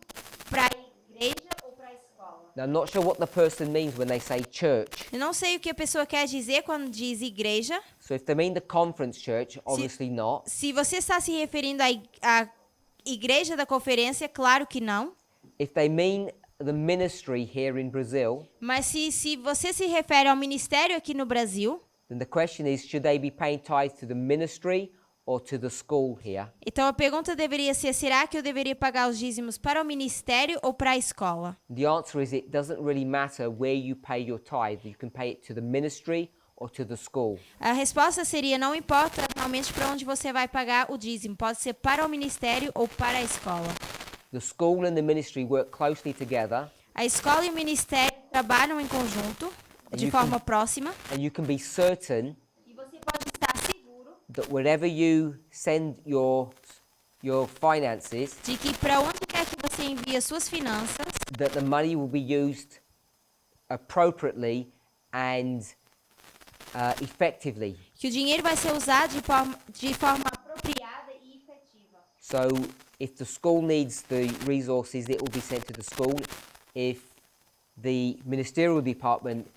para a igreja ou para a escola? Now, I'm not sure what the person means when they say church. Eu não sei o que a pessoa quer dizer quando diz igreja. So if they mean the conference church, obviously not. Se você está se referindo à igreja da conferência, claro que não. If they mean the ministry here in Brazil, Mas se você se refere ao ministério aqui no Brasil, then the question is, should they be paying tithes to the ministry or to the school here? então a pergunta deveria ser: será que eu deveria pagar os dízimos para o ministério ou para a escola? The answer is it doesn't really matter where you pay your tithe. You can pay it to the ministry or to the school. A resposta seria: não importa realmente para onde você vai pagar o dízimo, pode ser para o ministério ou para a escola. The school and the ministry work closely together, A escola e o ministério trabalham em conjunto, de forma próxima, and you can be certain e você pode estar seguro that wherever you send your finances, de que para onde quer que você envie suas finanças, that the money will be used appropriately and effectively. que o dinheiro vai ser usado de forma apropriada e efetiva. So if the school needs the resources, it will be sent to the school. If the ministerial department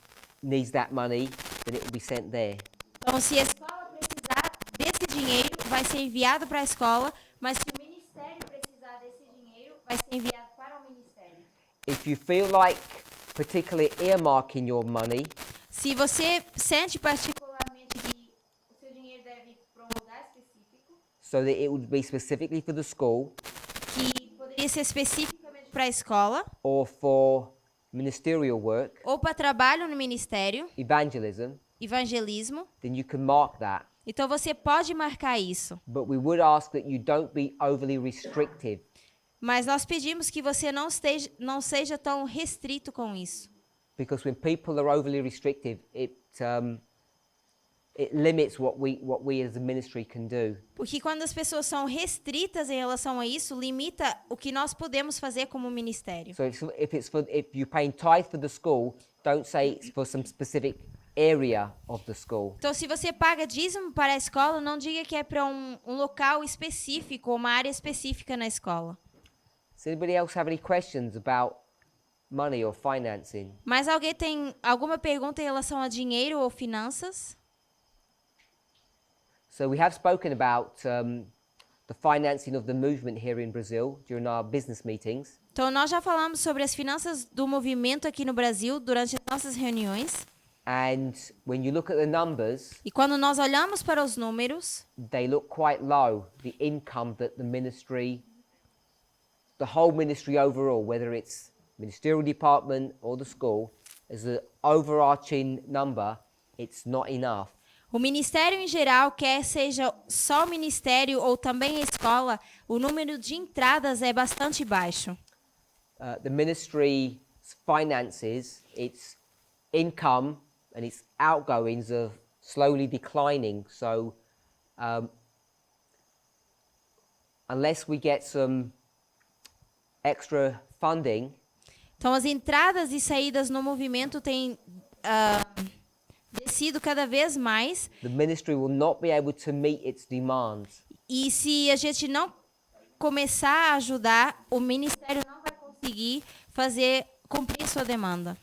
needs that money, then it will be sent there. Então, se a escola precisar desse dinheiro, vai ser enviado para a escola, mas se o ministério precisar desse dinheiro, vai ser enviado para o ministério. If you feel like particularly earmarking your money, Se você sente particularmente que o seu dinheiro deve ir para um lugar específico, so that it would be specifically for the school que poderia ser especificamente para a escola, or for ministerial work, ou para trabalho no ministério, evangelism, evangelismo, then you can mark that. então você pode marcar isso. But we would ask that you don't be overly restrictive, Mas nós pedimos que você não seja tão restrito com isso. because when people are overly restrictive, it limits what we as a ministry can do. Porque quando as pessoas são restritas em relação a isso, limita o que nós podemos fazer como ministério. So if you're paying tithe for the school, don't say it's for some specific area of the school. Então, se você paga dízimo para a escola, não diga que é para um local específico ou uma área específica na escola. Does anybody else have any questions about money or financing? Mas alguém tem alguma pergunta em relação a dinheiro ou finanças? So we have spoken about the financing of the movement here in Brazil during our business meetings. Então, nós já falamos sobre as finanças do movimento aqui no Brasil durante as nossas reuniões. And when you look at the numbers, E quando nós olhamos para os números, they look quite low, the income that the ministry, the whole ministry overall, whether it's ministerial department or the school, as an overarching number, it's not enough. o ministério em geral, quer seja só o ministério ou também a escola, o número de entradas é bastante baixo. The ministry's finances, its income and its outgoings are slowly declining. So unless we get some extra funding, Então, as entradas e saídas no movimento têm descido cada vez mais. the ministry will not be able to meet its demands. E se a gente não começar a ajudar, o ministério não vai conseguir cumprir sua demanda.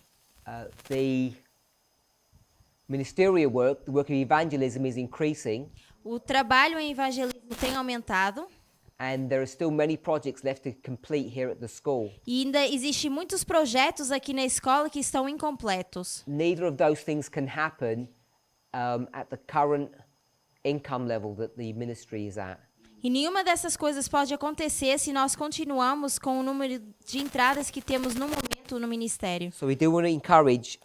The ministerial work, the work of evangelism, is increasing, O trabalho em evangelismo tem aumentado and there are still many projects left to complete here at the school. e ainda existem muitos projetos aqui na escola que estão incompletos. Neither of those things can happen at the current income level that the ministry is at. E nenhuma dessas coisas pode acontecer se nós continuamos com o número de entradas que temos no momento no ministério. So we do want to encourage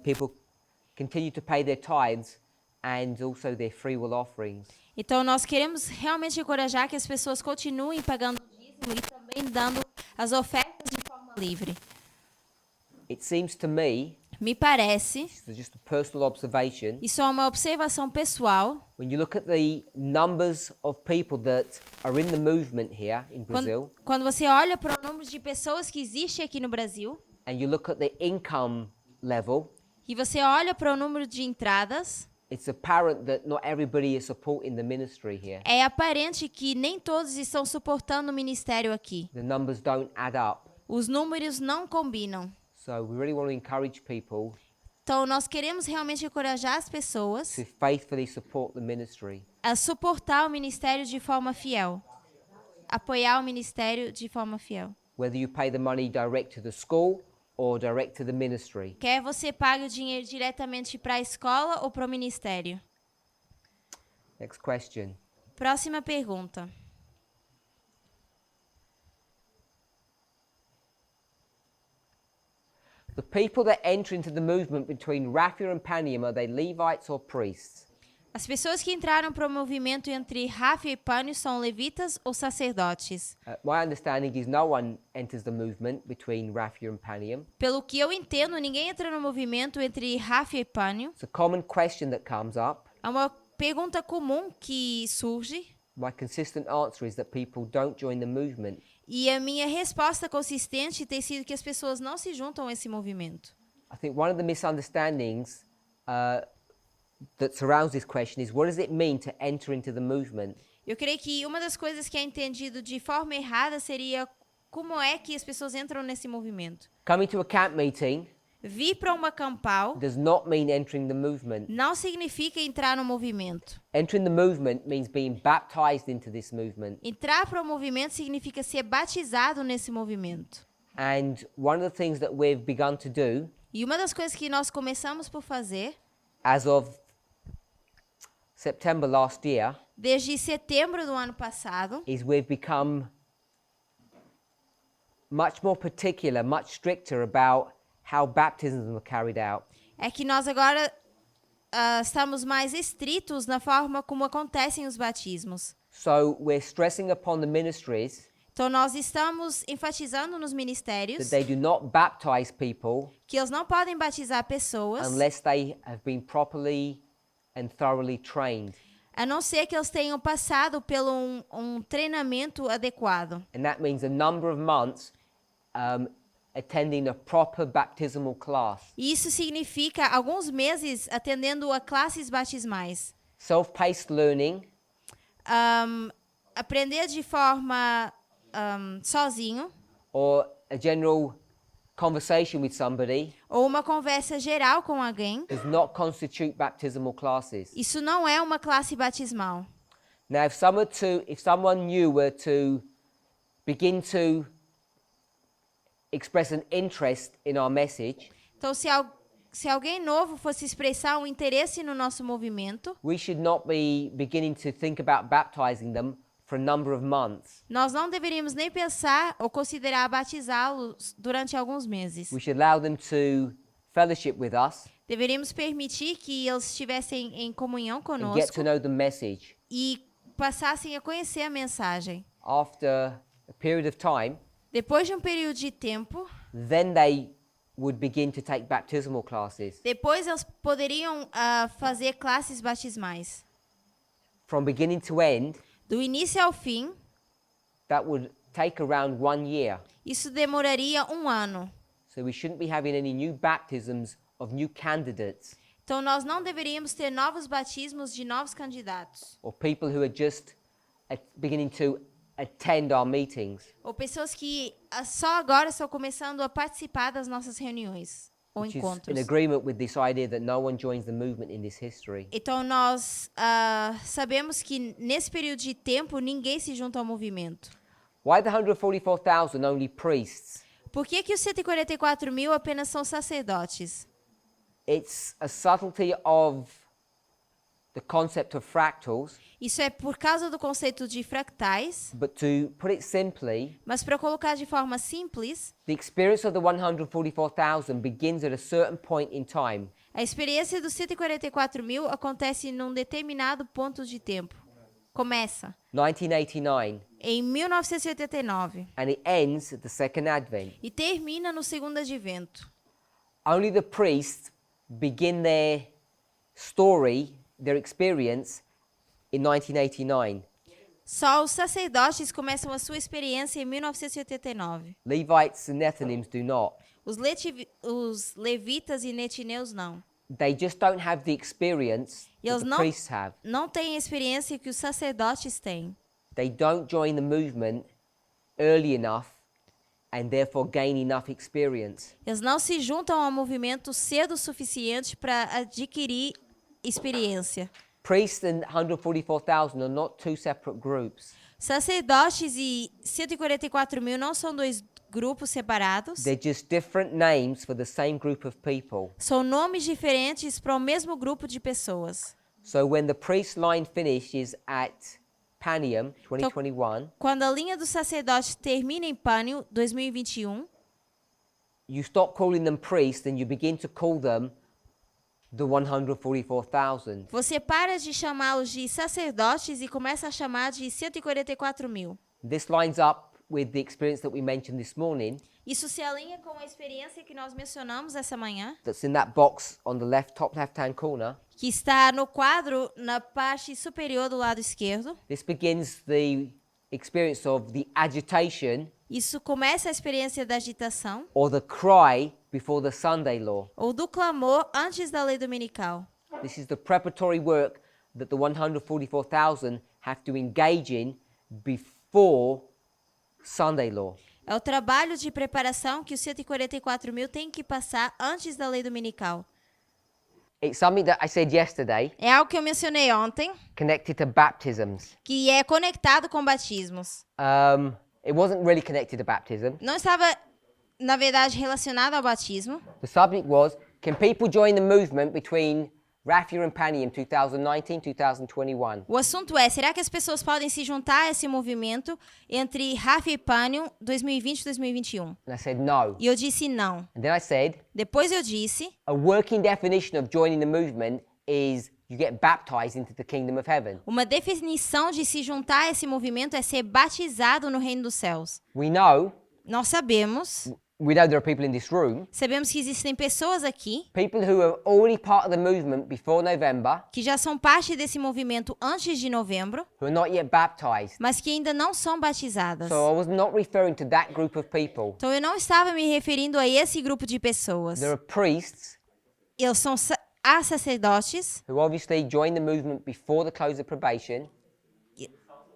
people continue to pay their tithes and also their free will offerings. Então, nós queremos realmente encorajar que as pessoas continuem pagando o dízimo e também dando as ofertas de forma livre. It seems to me, Me parece, this is just a personal observation, isso é uma observação pessoal, when you look at the numbers of people that are in the movement here in Brazil, quando você olha para o número de pessoas que existe aqui no Brasil, and you look at the income level, e você olha para o número de entradas, it's apparent that not everybody is supporting the ministry here. é aparente que nem todos estão suportando o ministério aqui. The numbers don't add up. Os números não combinam. So we really want to encourage people Então, nós queremos realmente encorajar as pessoas to faithfully support the ministry. a suportar o ministério de forma fiel. Apoiar o ministério de forma fiel. Whether you pay the money direct to the school or direct to the ministry. Quer você pague o dinheiro diretamente para a escola ou para o ministério? Next question. Próxima pergunta. The people that enter into the movement between Raphia and Panium, are they Levites or priests? As pessoas que entraram para o movimento entre Ráfia e Pânio são levitas ou sacerdotes? My understanding is no one enters the movement between Raphia and Panium. Pelo que eu entendo, ninguém entra no movimento entre Ráfia e Pânio. It's a common question that comes up. É uma pergunta comum que surge. My consistent answer is that people don't join the movement. E a minha resposta consistente tem sido que as pessoas não se juntam a esse movimento. I think one of the misunderstandings that surrounds this question is, what does it mean to enter into the movement? Eu creio que uma das coisas que é entendido de forma errada seria como é que as pessoas entram nesse movimento. Coming to a camp meeting Vir para uma campal does not mean entering the movement. não significa entrar no movimento. Entering the movement means being baptized into this movement. Entrar para o movimento significa ser batizado nesse movimento. And one of the things that we've begun to do, E uma das coisas que nós começamos por fazer, as of September last year, desde setembro do ano passado, is we've become much more particular, much stricter about how baptisms are carried out. é que nós agora estamos mais estritos na forma como acontecem os batismos. So we're stressing upon the ministries Então, nós estamos enfatizando nos that ministérios they do not baptize people que eles não podem batizar pessoas, unless they have been properly and thoroughly trained. a não ser que eles tenham passado pelo um treinamento adequado. And that means a number of months attending a proper baptismal class. E isso significa alguns meses atendendo a classes batismais. Self-paced learning, Aprender de forma sozinho, or a general conversation with somebody, ou uma conversa geral com alguém, does not constitute baptismal classes. isso não é uma classe batismal. Now, if someone new were to begin to express an interest in our message, Então, se alguém novo fosse expressar um interesse no nosso movimento, we should not be beginning to think about baptizing them for a number of months. nós não deveríamos nem pensar ou considerar batizá-los durante alguns meses. We should allow them to fellowship with us Deveríamos permitir que eles estivessem em comunhão and get conosco to know the message. e passassem a conhecer a mensagem. After a period of time, Depois de um período de tempo, then they would begin to take baptismal classes. depois eles poderiam fazer classes batismais. From beginning to end, Do início ao fim, that would take around 1 year. isso demoraria 1 ano. So we shouldn't be having any new baptisms of new candidates Então, nós não deveríamos ter novos batismos de novos candidatos. or people who are just beginning to attend our meetings. Ou pessoas que só agora estão começando a participar das nossas reuniões ou Which is encontros. in agreement with this idea that no one joins the movement in this history. Então, nós sabemos que nesse período de tempo ninguém se junta ao movimento. Why the 144,000 only priests? Por que os 144 mil apenas são sacerdotes? It's a subtlety of the concept of fractals, Isso é por causa do conceito de fractais, but to put it simply, mas para colocar de forma simples, the experience of the 144,000 begins at a certain point in time. a experiência dos 144 mil acontece num determinado ponto de tempo. Começa 1989, em 1989 and it ends at the second advent. e termina no segundo advento. Only the priests begin their story, their experience, in 1989. Só os sacerdotes começam a sua experiência em 1989. Levites and Nethinims do not. Os levitas e netineus não. They just don't have the experience E that eles the priests have. não têm a experiência que os sacerdotes têm. They don't join the movement early enough and therefore gain enough experience. Eles não se juntam ao movimento cedo o suficiente para adquirir experiência. Priests and 144,000 are not two separate groups. Sacerdotes e 144 mil não são dois grupos separados. They're just different names for the same group of people. São nomes diferentes para o mesmo grupo de pessoas. So when the priest line finishes at Panium 2021, Quando a linha do sacerdote termina em Pânio 2021, you stop calling them priests and you begin to call them the 144,000. você para de chamá-los de sacerdotes e começa a chamar de 144 mil. This lines up with the experience that we mentioned this morning, Isso se alinha com a experiência que nós mencionamos essa manhã, that's in that box on the top left-hand corner. que está no quadro na parte superior do lado esquerdo. This begins the experience of the agitation Isso começa a experiência da agitação or the cry before the Sunday law. ou do clamor antes da lei dominical. This is the preparatory work that the 144,000 have to engage in before Sunday law. É o trabalho de preparação que os 144 mil têm que passar antes da lei dominical. It's something that I said yesterday, É algo que eu mencionei ontem, connected to baptisms. que é conectado com batismos. It wasn't really connected to baptism. Não estava, na verdade, relacionado ao batismo. The subject was, can people join the movement between Raffia and Panium 2019-2021? O assunto é, será que as pessoas podem se juntar a esse movimento entre Rafa e Pânio 2020 e 2021? And I said no. E eu disse não. And then I said, Depois eu disse, a working definition of joining the movement is you get baptized into the kingdom of heaven. uma definição de se juntar a esse movimento é ser batizado no reino dos céus. We know Nós sabemos we know there are people in this room, Sabemos que existem pessoas aqui people who are already part of the movement before November, que já são parte desse movimento antes de novembro, who are not yet baptized. mas que ainda não são batizadas. So I was not referring to that group of people. Então eu não estava me referindo a esse grupo de pessoas. There are priests Eles são há sacerdotes, who obviously joined the movement before the close of probation,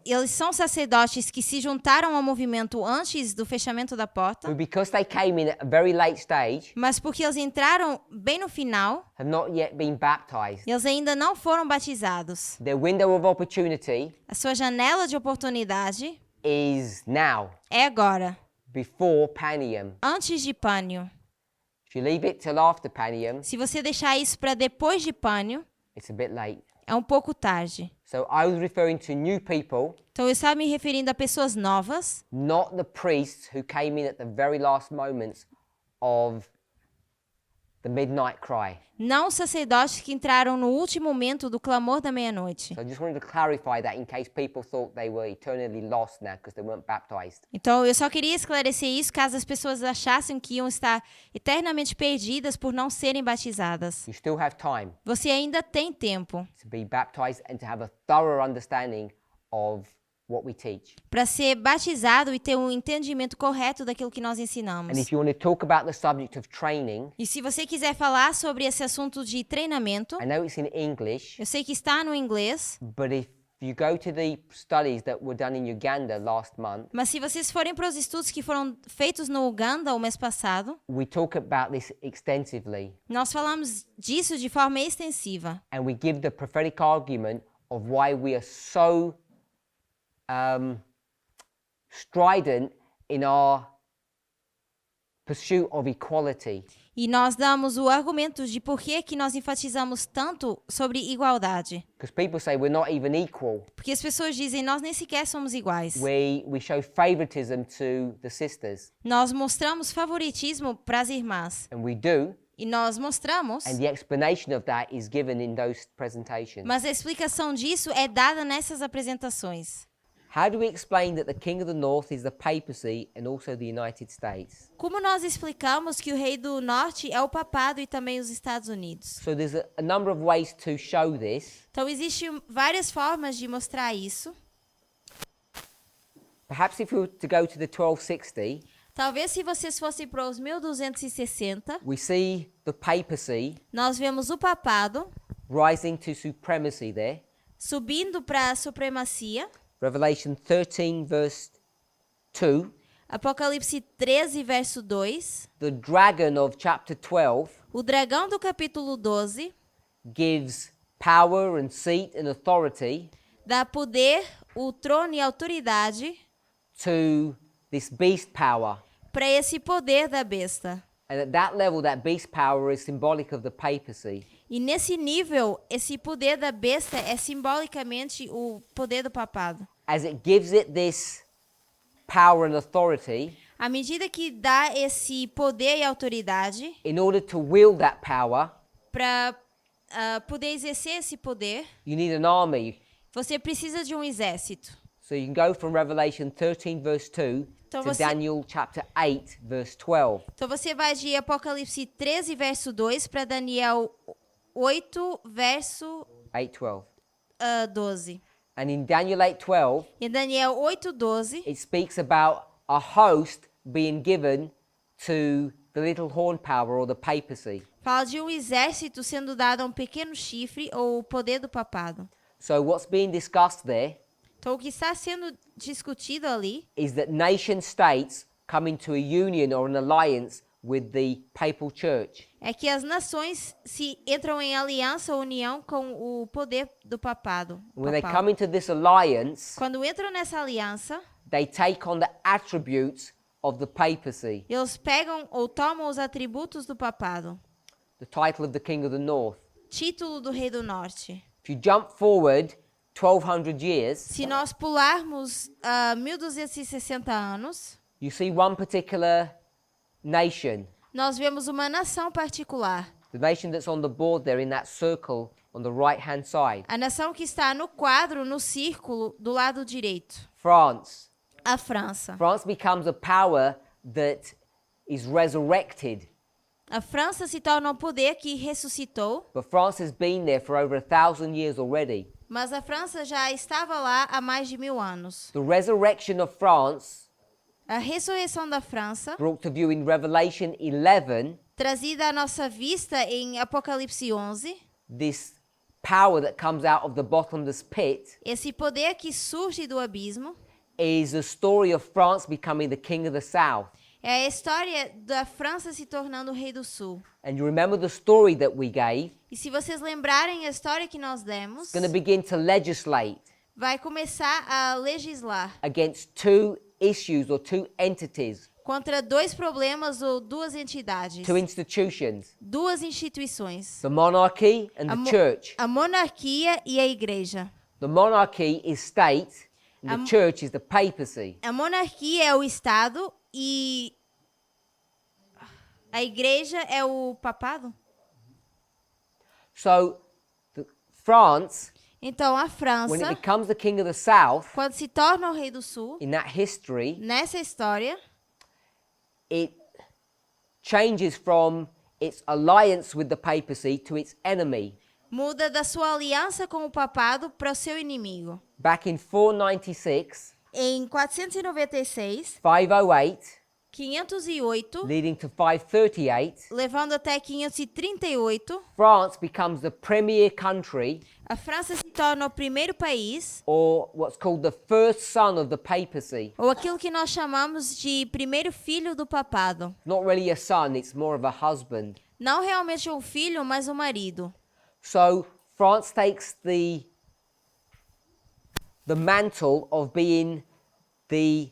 eles são sacerdotes que se juntaram ao movimento antes do fechamento da porta, who, because they came in at a very late stage, mas porque eles entraram bem no final, have not yet been baptized. eles ainda não foram batizados. Their window of opportunity A sua janela de oportunidade is now, é agora, before Panium. antes de Pânio. If you leave it till after Panium, Se você deixar isso para depois de Pânio, it's a bit late. é um pouco tarde. So I was referring to new people, Então eu estava me referindo a pessoas novas, not the priests who came in at the very last moments of the midnight cry. não os sacerdotes que entraram no último momento do clamor da meia-noite. So I just wanted to clarify that in case people thought they were eternally lost now because they weren't baptized. Então eu só queria esclarecer isso caso as pessoas achassem que iam estar eternamente perdidas por não serem batizadas. You still have time Você ainda tem tempo to be baptized and to have a thorough understanding of what we teach. para ser batizado e ter um entendimento correto daquilo que nós ensinamos. And if you want to talk about the subject of training, E se você quiser falar sobre esse assunto de treinamento, I know it's in English, eu sei que está no inglês, but if you go to the studies that were done in Uganda last month, mas se vocês forem para os estudos que foram feitos no Uganda o mês passado, we talk about this extensively. nós falamos disso de forma extensiva. And we give the prophetic argument of why we are so strident in our pursuit of equality. E nós damos o argumento de por que nós enfatizamos tanto sobre igualdade. Because people say we're not even equal. Porque as pessoas dizem, nós nem sequer somos iguais. We show favoritism to the sisters. Nós mostramos favoritismo para as irmãs. And we do. E nós mostramos, And the explanation of that is given in those presentations. mas a explicação disso é dada nessas apresentações. How do we explain that the King of the North is the papacy and also the United States? Como nós explicamos que o rei do norte é o papado e também os Estados Unidos? So there's a number of ways to show this. Então existem várias formas de mostrar isso. Perhaps if we were to go to the 1260, Talvez se vocês fossem para os 1260, we see the papacy nós vemos o papado rising to supremacy there. subindo para a supremacia. Revelation 13 verse 2. Apocalipse 13, verso 2. The dragon of chapter 12 O dragão do capítulo 12 gives power and seat and authority dá poder, o trono e autoridade to this beast power. para esse poder da besta. And at that level, that beast power is symbolic of the papacy. E nesse nível, esse poder da besta é simbolicamente o poder do papado. As it gives it this power and authority, À medida que dá esse poder e autoridade in order to wield that power, para poder exercer esse poder, you need an army. você precisa de um exército. So you can go from Revelation 13 verse 2 Então to você- Daniel chapter 8 verse 12. Então você vai de Apocalipse 13, verso 2 para Daniel 8, verso 8:12. 12. And in Daniel 8:12, Em Daniel 8, 12, it speaks about a host being given to the little horn power or the papacy. fala de um exército sendo dado a um pequeno chifre ou o poder do papado. So what's being discussed there Então o que está sendo discutido ali is that nation states come into a union or an alliance with the papal church. é que as nações se entram em aliança ou união com o poder do papado. When they papal. come into this alliance, Quando entram nessa aliança, they take on the attributes of the papacy, eles pegam ou tomam os atributos do papado. the title of the King of the North. Título do rei do norte. If you jump forward 1200 years, Se nós pularmos 1260 anos, you see one particular nation, nós vemos uma nação particular. the nation that's on the board there in that circle on the right-hand side, A nação que está no quadro, no círculo, do lado direito. France. A França. France becomes a power that is resurrected. A França se torna um poder que ressuscitou, But France has been there for over 1,000 years already. mas a França já estava lá há mais de 1000 anos. The resurrection of France, A ressurreição da França, brought to view in Revelation 11, trazida à nossa vista em Apocalipse 11, this power that comes out of the bottomless pit, esse poder que surge do abismo, is the story of France becoming the king of the south. é a história da França se tornando o rei do sul. And you remember the story that we gave? E se vocês lembrarem a história que nós demos, It's going to begin to legislate vai começar a legislar against two issues or two entities, contra dois problemas ou duas entidades, two institutions, duas instituições, the monarchy and a, the church. a monarquia e a igreja. The monarchy is state, and the Am- church is the papacy. A monarquia é o Estado e a igreja é o papado. So, France, Então, a when it França, becomes the king of the south, quando se torna o rei do sul, in that history, nessa história, it changes from its alliance with the papacy to its enemy. muda da sua aliança com o papado para o seu inimigo. Back in 496, Em 496, 508, 508, leading to 538, levando até 538, France becomes the premier country, a França se torna o primeiro país, or what's called the first son of the papacy. ou aquilo que nós chamamos de primeiro filho do papado. Not really a son, it's more of a husband. Não realmente um filho, mas um marido. So France takes the mantle of being the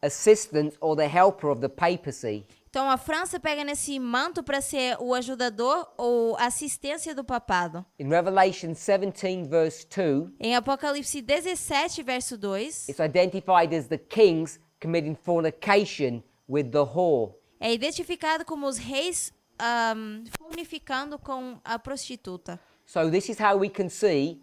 assistant or the helper of the papacy. Então a França pega nesse manto para ser o ajudador ou assistência do papado. In Revelation 17 verse 2, Em Apocalipse 17, verso 2, it's identified as the kings committing fornication with the whore. é identificado como os reis fornificando com a prostituta. So this is how we can see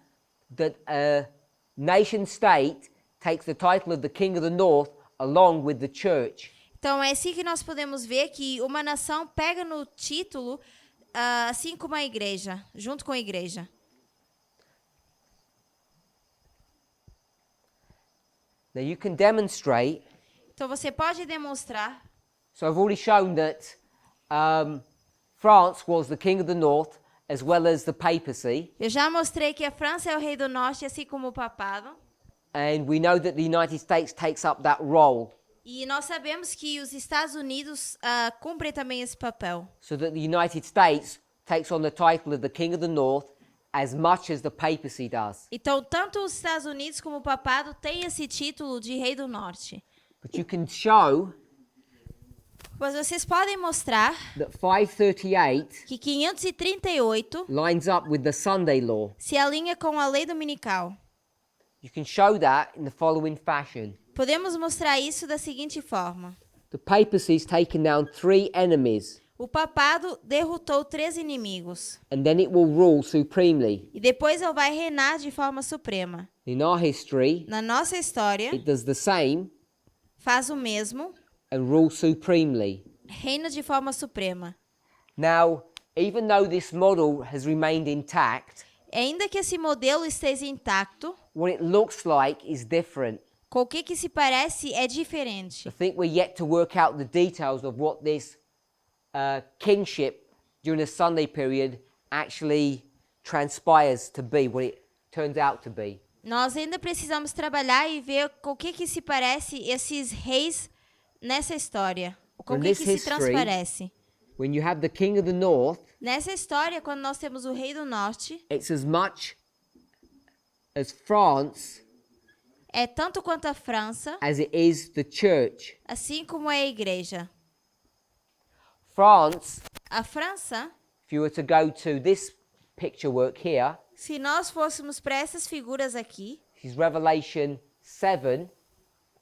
that a nation state takes the title of the king of the north along with the church. Então é assim que nós podemos ver que uma nação pega no título, assim como a igreja, junto com a igreja. Now you can demonstrate. Então você pode demonstrar. So I've already shown that France was the king of the north as well as the papacy. Eu já mostrei que a França é o rei do norte, assim como o papado. And we know that the United States takes up that role. E nós sabemos que os Estados Unidos cumprem também esse papel. So that the United States takes on the title of the king of the north as much as the papacy does. Então, tanto os Estados Unidos como o papado têm esse título de rei do norte. But you can show Mas vocês podem mostrar that 538 que 538 lines up with the Sunday law. se alinha com a lei dominical. You can show that in the following fashion. Podemos mostrar isso da seguinte forma. The papacy has taken down 3 enemies, O papado derrotou 3 inimigos. and then it will rule supremely. E depois ele vai reinar de forma suprema. In our history, Na nossa história, it does the same faz o mesmo, and rule supremely. reina de forma suprema. Now, even though this model has remained intact, Ainda que esse modelo esteja intacto, what it looks like is different. com o que se parece é diferente. I think we're yet to work out the details of what this kingship during the Sunday period actually transpires to be, what it turns out to be. Nós ainda precisamos trabalhar e ver com o que se parece esses reis nessa história. Com o que se transparece. When you have the king of the north, Nessa história, quando nós temos o rei do norte, it's as much as France é tanto quanto a França, as it is the church. assim como é a igreja. France, A França, if you were to go to this picture work here, se nós fôssemos para essas figuras aqui, this is Revelation 7,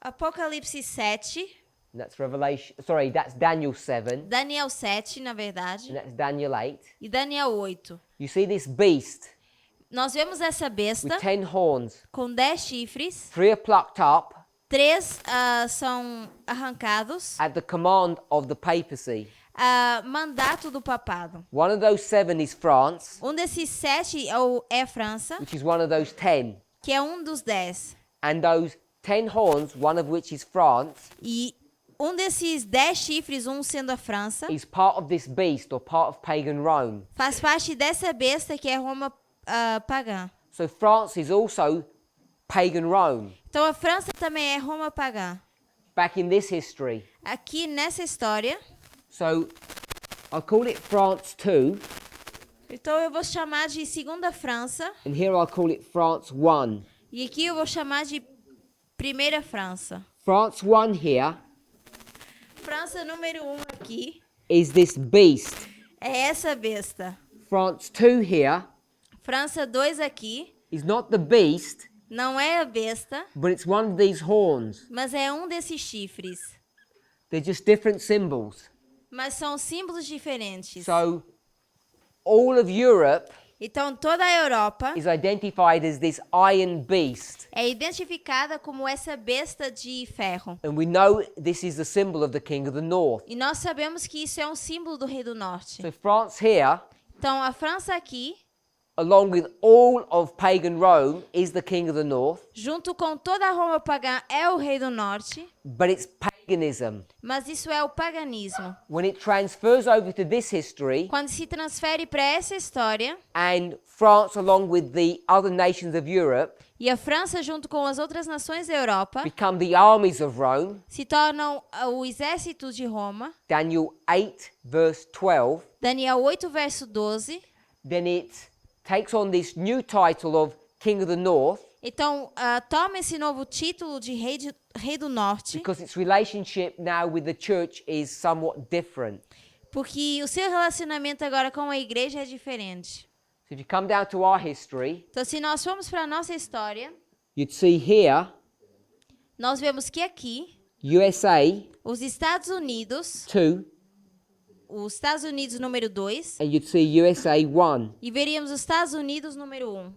Apocalipse 7, that's Daniel 7, Daniel 7, na verdade, and that's Daniel 8. e Daniel 8. You see this beast Nós vemos essa with besta 10 horns. com 10 chifres, 3 are plucked up, 3 são arrancados. at the command of the papacy. Mandato do papado. One of those 7 is France, Desses 7 é França, which is one of those 10. que é dos 10. And those 10 horns, one of which is France, E desses 10 chifres, sendo a França, is part of this beast or part of pagan Rome. faz parte dessa besta que é Roma pagã. So France is also pagan Rome. Então a França também é Roma pagã. Back in this history. Aqui nessa história, So I call it France 2, então eu vou chamar de Segunda França, and here I'll call it France 1. e aqui eu vou chamar de Primeira França. France 1 here França número 1 aqui is this beast. é essa besta. France 2 here França 2 aqui is not the beast, não é a besta, but it's one of these horns. mas é desses chifres. They're just different symbols. Mas são símbolos diferentes. So all of Europe Então toda a Europa is identified as this iron beast. é identificada como essa besta de ferro. And we know this is the symbol of the King of the North. E nós sabemos que isso é símbolo do Rei do Norte. So France here, Então a França aqui, along with all of pagan Rome, is the King of the North. junto com toda a Roma pagã, é o Rei do Norte. But it's paganism. Mas isso é o paganismo. When it transfers over to this history, Quando se transfere para essa história, and France, along with the other nations of Europe, e a França, junto com as outras nações da Europa, become the armies of Rome, se tornam o exército de Roma, Daniel 8, verse 12, Daniel 8, verso 12, then it takes on this new title of King of the North, então toma esse novo título de Rei do Norte, because its relationship now with the church is somewhat different. porque o seu relacionamento agora com a igreja é diferente. So if you come down to our history, Então, se nós formos para a nossa história, you'd see here nós vemos que aqui, USA os Estados Unidos, 2, os Estados Unidos número 2, and you'd see USA 1. e veríamos os Estados Unidos número 1.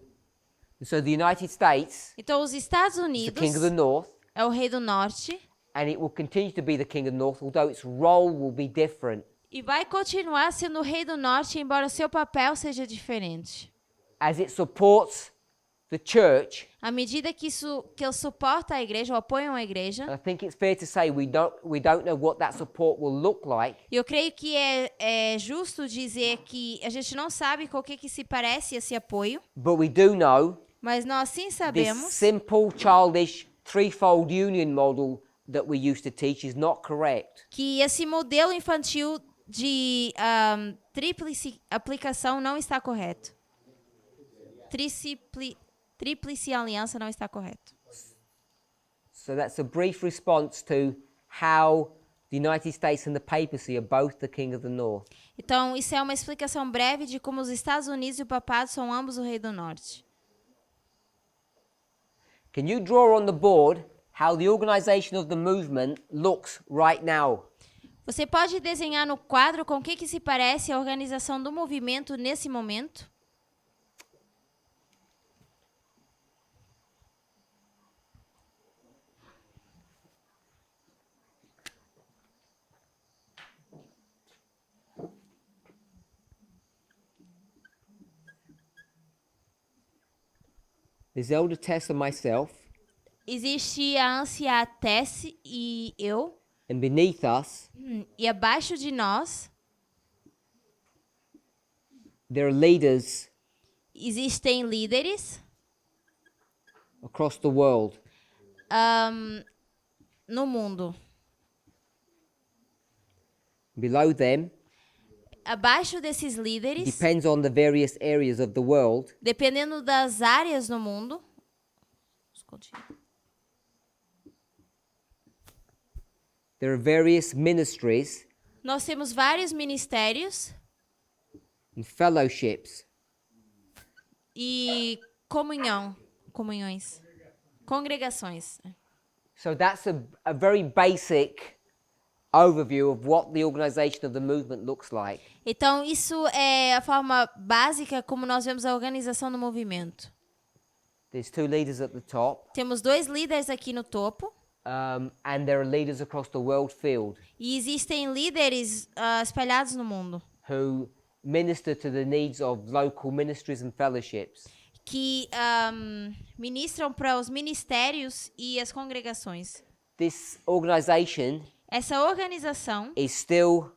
And so the United States Então, os Estados is the Unidos King of the North, é o Rei do Norte and it will continue to be the King of the North, although its role will be different. e vai continuar sendo o Rei do Norte, embora o seu papel seja diferente. As it supports the church, À medida que ele suporta a igreja, ou apoiam a igreja, I think it's fair to say we don't know what that support will look like, e eu creio que é justo dizer que a gente não sabe com o que se parece esse apoio, but we do know mas nós sim this sabemos simple, childish, threefold union model that we used to teach is not correct. que esse modelo infantil de tríplice aplicação não está correto. Tríplice aliança não está correto. So that's a brief response to how the United States and the papacy are both the King of the North. Então, isso é uma explicação breve de como os Estados Unidos e o papado são ambos o Rei do Norte. Can you draw on the board how the organization of the movement looks right now? Você pode desenhar no quadro com o que se parece a organização do movimento nesse momento? There's Elder Tess and myself, Existe a anciã Tess e eu, and beneath us, e abaixo de nós there are leaders existem líderes across the world. no mundo. Below them, Abaixo desses líderes, depends on the various areas of the world, dependendo das áreas no mundo, there are various ministries nós temos vários ministérios and fellowships e comunhões, congregações. So that's a very basic overview of what the organization of the movement looks like. Então, isso é a forma básica como nós vemos a organização do movimento. There's 2 leaders at the top, Temos 2 líderes aqui no topo, and there are leaders across the world field E existem líderes espalhados no mundo who minister to the needs of local ministries and fellowships. que ministram para os ministérios e as congregações. This organization Essa organização is still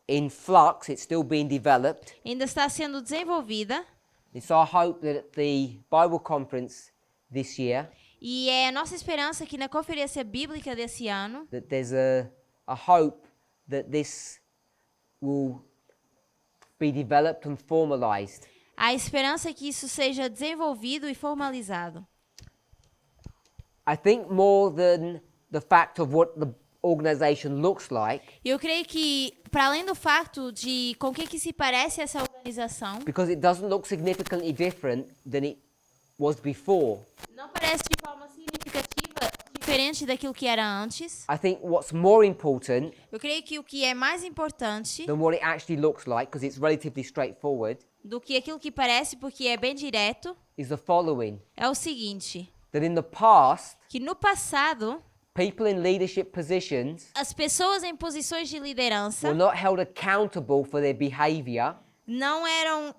in flux, it's still being developed. ainda está sendo desenvolvida It's our hope that at the Bible conference this year, e é a nossa esperança que na conferência bíblica desse ano that there's a hope that this will be developed and formalized. a esperança que isso seja desenvolvido e formalizado. I think more than the fact of what the organization looks like, Eu creio que, para além do fato de com que se parece essa organização, because it doesn't look significantly different than it was before, não parece de forma significativa diferente daquilo que era antes. I think what's more important Eu creio que o que é mais importante than what it actually looks like, because it's relatively straightforward, do que aquilo que parece, porque é bem direto, is the following. é o seguinte, That in the past, que no passado, people in leadership positions as pessoas em posições de liderança were not held accountable for their behavior não eram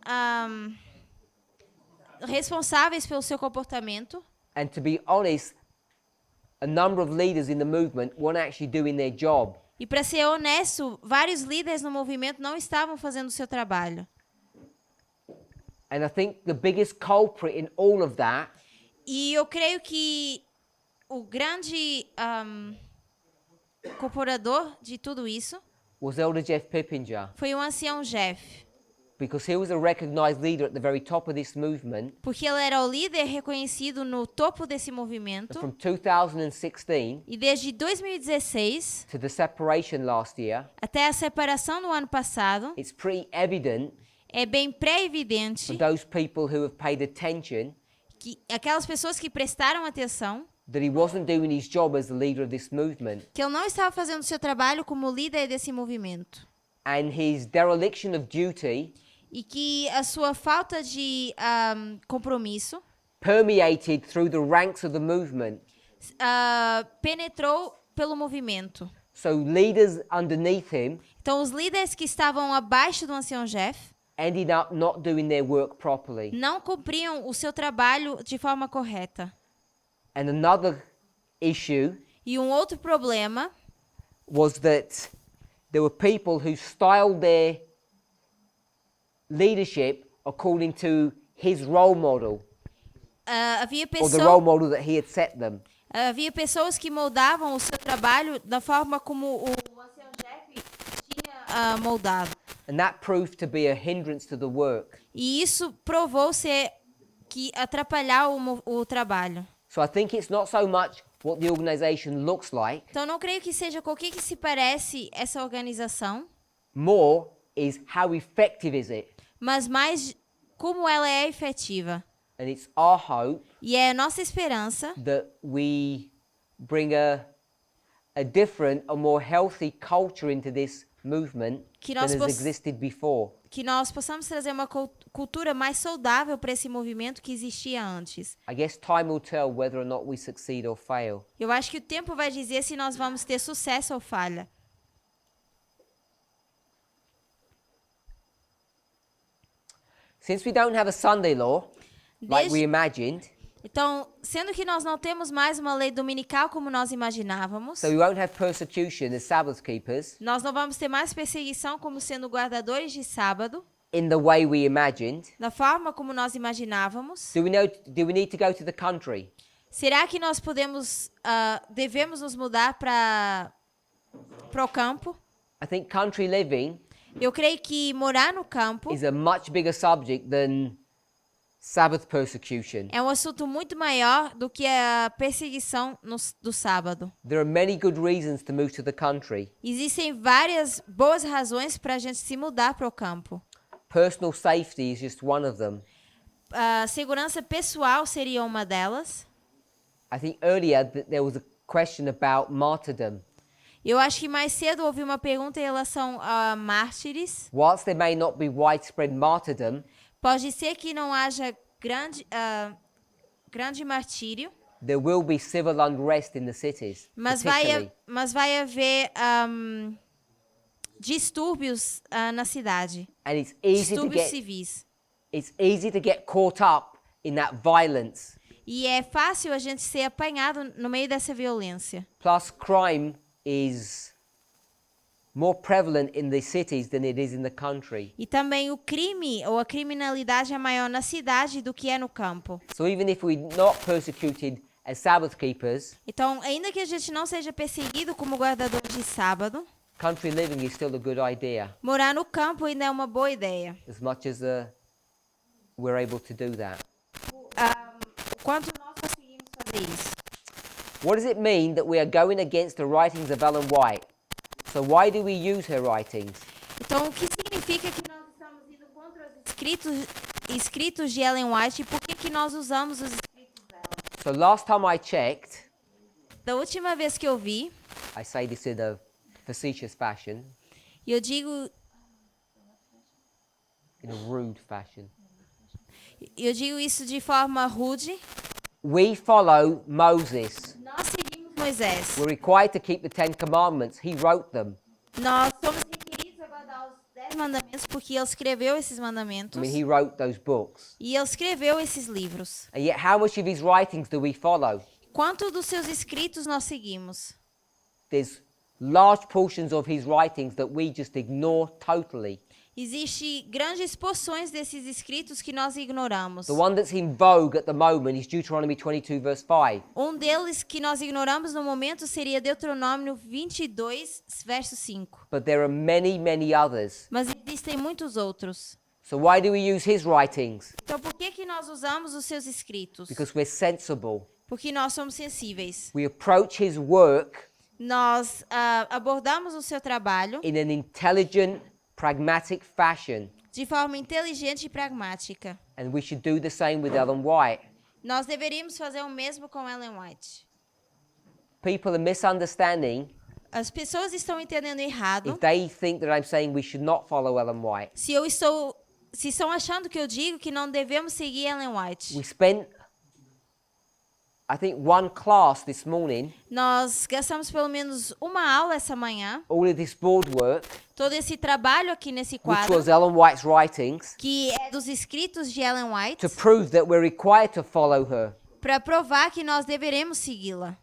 responsáveis pelo seu comportamento. and, to be honest, a number of leaders in the movement weren't actually doing their job. E para ser honesto, vários líderes no movimento não estavam fazendo o seu trabalho. And I think the biggest culprit in all of that E eu creio que o grande corporador de tudo isso was Elder Jeff Pippinger, foi o ancião Jeff, because he was a recognized leader at the very top of this movement. porque ele era o líder reconhecido no topo desse movimento. From 2016 E desde 2016 to the separation last year, até a separação do ano passado, it's pretty evident é bem pré-evidente for those people who have paid attention que aquelas pessoas que prestaram atenção that he wasn't doing his job as the leader of this movement. que ele não estava fazendo o seu trabalho como líder desse movimento. And his dereliction of duty E que a sua falta de compromisso permeated through the ranks of the movement. penetrou pelo movimento. So leaders underneath him Então, os líderes que estavam abaixo do ancião Jeff ended up not doing their work properly. não cumpriam o seu trabalho de forma correta. And another issue E um outro problema was that there were people who styled their leadership according to his role model, havia, or the role pessoa, model that he had set them. havia pessoas que moldavam o seu trabalho da forma como o ancião Jeff tinha moldado. And that proved to be a hindrance to the work. E isso provou ser que atrapalhar o trabalho. So I think it's not so much what the organization looks like, Então, não creio que seja com o que se parece essa organização, more is how effective is it. mas mais como ela é efetiva. And it's our hope E é a nossa esperança that we bring a different, a more healthy culture into this movement Que than nós has existed before. que nós possamos trazer uma cultura mais saudável para esse movimento que existia antes. I guess time will tell whether or not we succeed or fail. Eu acho que o tempo vai dizer se nós vamos ter sucesso ou falha. Since we don't have a Sunday law, like we Desde- imagined, Então, sendo que nós não temos mais uma lei dominical como nós imaginávamos, so we won't have persecution as Sabbath keepers nós não vamos ter mais perseguição como sendo guardadores de sábado, in the way we imagined, da forma como nós imaginávamos. do we need to go to the country? Será que nós devemos nos mudar para o campo? I think country living Eu creio que morar no campo is a much bigger subject than Sabbath persecution. é um assunto muito maior do que a perseguição do sábado. There are many good reasons to move to the country. Existem várias boas razões para a gente se mudar para o campo. Personal safety is just one of them. A segurança pessoal seria uma delas. I think earlier there was a question about martyrdom. Eu acho que mais cedo houve uma pergunta em relação a mártires. Whilst there may not be widespread martyrdom, Pode ser que não haja grande martírio, there will be civil unrest in the cities. Mas particularly. vai haver distúrbios na cidade. And it's easy Distúrbios civis. to get caught up in that violence. E é fácil a gente ser apanhado no meio dessa violência. Plus, crime is more prevalent in the cities than it is in the country. E também o crime ou a criminalidade é maior na cidade do que é no campo. So even if we're not persecuted as Sabbath keepers, Então, ainda que a gente não seja perseguido como guardador de sábado, country living is still a good idea, morar no campo ainda é uma boa ideia. as much as we're able to do that. Quanto nós conseguimos fazer isso? What does it mean that we are going against the writings of Ellen White? So why do we use her writings? Então, o que significa que nós estamos indo contra os escritos de Ellen White e por que nós usamos os escritos dela? So last time I checked, Da última vez que eu vi, I say this in a facetious fashion, e eu digo in a rude fashion. isso de forma rude, We follow Moses. nós seguimos Moisés. We're required to keep the 10 Commandments. He wrote them. Nós somos requeridos a guardar os 10 mandamentos porque ele escreveu esses mandamentos. I mean, he wrote those books. E ele escreveu esses livros. And yet, how much of his writings do we follow? Quanto dos seus escritos nós seguimos? There's large portions of his writings that we just ignore totally. Existem grandes porções desses escritos que nós ignoramos. The one that's in vogue at the moment is Deuteronomy 22, verse 5. Um deles que nós ignoramos no momento seria Deuteronômio 22, verso 5. But there are many, many others. Mas existem muitos outros. So why do we use his writings? Então por que nós usamos os seus escritos? Because we're sensible. Porque nós somos sensíveis. We approach his work Nós abordamos o seu trabalho in an intelligent, pragmatic fashion. de forma inteligente e pragmática. And we should do the same with Ellen White. Nós deveríamos fazer o mesmo com Ellen White. People are misunderstanding As pessoas estão entendendo errado. if they think that I'm saying we should not follow Ellen White. Se estão achando que eu digo que não devemos seguir Ellen White. We spent, I think, one class this morning, Nós gastamos pelo menos uma aula essa manhã. all of this board work, Todo esse trabalho aqui nesse which quadro, was Ellen White's writings, que é dos escritos de Ellen White, to prove that we're required to follow her. para provar que nós deveremos segui-la.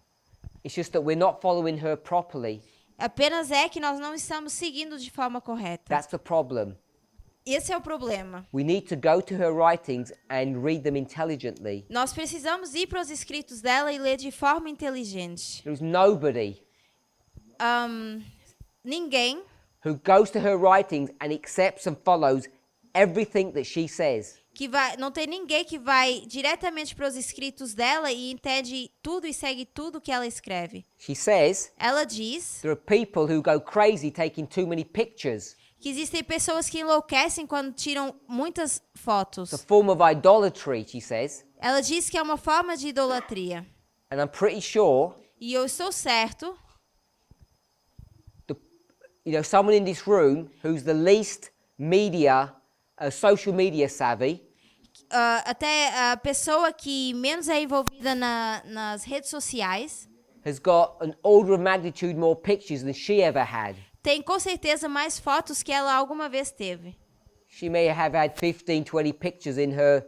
It's just that we're not following her properly. Apenas é que nós não estamos seguindo de forma correta. That's the problem. Esse é o problema. We need to go to her writings and read them intelligently. Nós precisamos ir para os escritos dela e ler de forma inteligente. There's nobody Ninguém who goes to her writings and accepts and follows everything that she says. não tem ninguém que vai diretamente para os escritos dela e entende tudo e segue tudo que ela escreve. She says Ela diz there are people who go crazy taking too many pictures. que existem pessoas que enlouquecem quando tiram muitas fotos. It's a form of idolatry, she says. Ela diz que é uma forma de idolatria. And I'm pretty sure, E eu estou certo, someone in this room who's the least social media savvy, até a pessoa que menos é envolvida nas redes sociais has got an order of magnitude more pictures than she ever had. tem com certeza mais fotos que ela alguma vez teve. She may have had 15, 20 pictures in her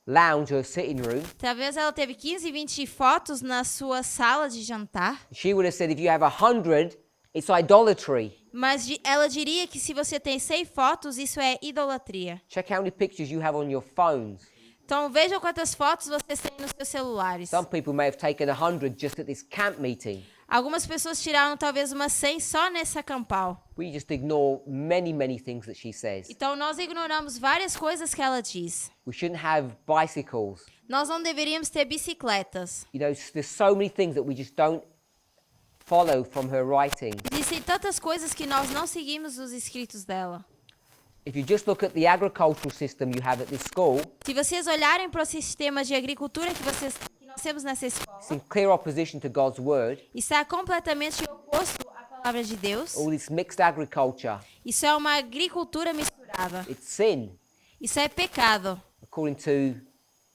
lounge or sitting room. Talvez ela teve 15, 20 fotos na sua sala de jantar. She would have said if you have 100, it's idolatry. Mas ela diria que se você tem 100 fotos, isso é idolatria. Check how many pictures you have on your phones. Então vejam quantas fotos vocês têm nos seus celulares. Some people may have taken 100 just at this camp meeting. Algumas pessoas tiraram talvez umas 100 só nesse acampal. We just ignore many, many things that she says. Então nós ignoramos várias coisas que ela diz. We shouldn't have bicycles. Nós não deveríamos ter bicicletas. There's so many things that we just don't follow from her writings. Existem tantas coisas que nós não seguimos nos escritos dela. If you just look at the agricultural system you have at this school, Se vocês olharem para o sistema de agricultura que nós temos nessa it's escola, in clear opposition to God's word. está completamente oposto à palavra de Deus. All this mixed agriculture, Isso é uma agricultura misturada. it's sin, Isso é pecado, according to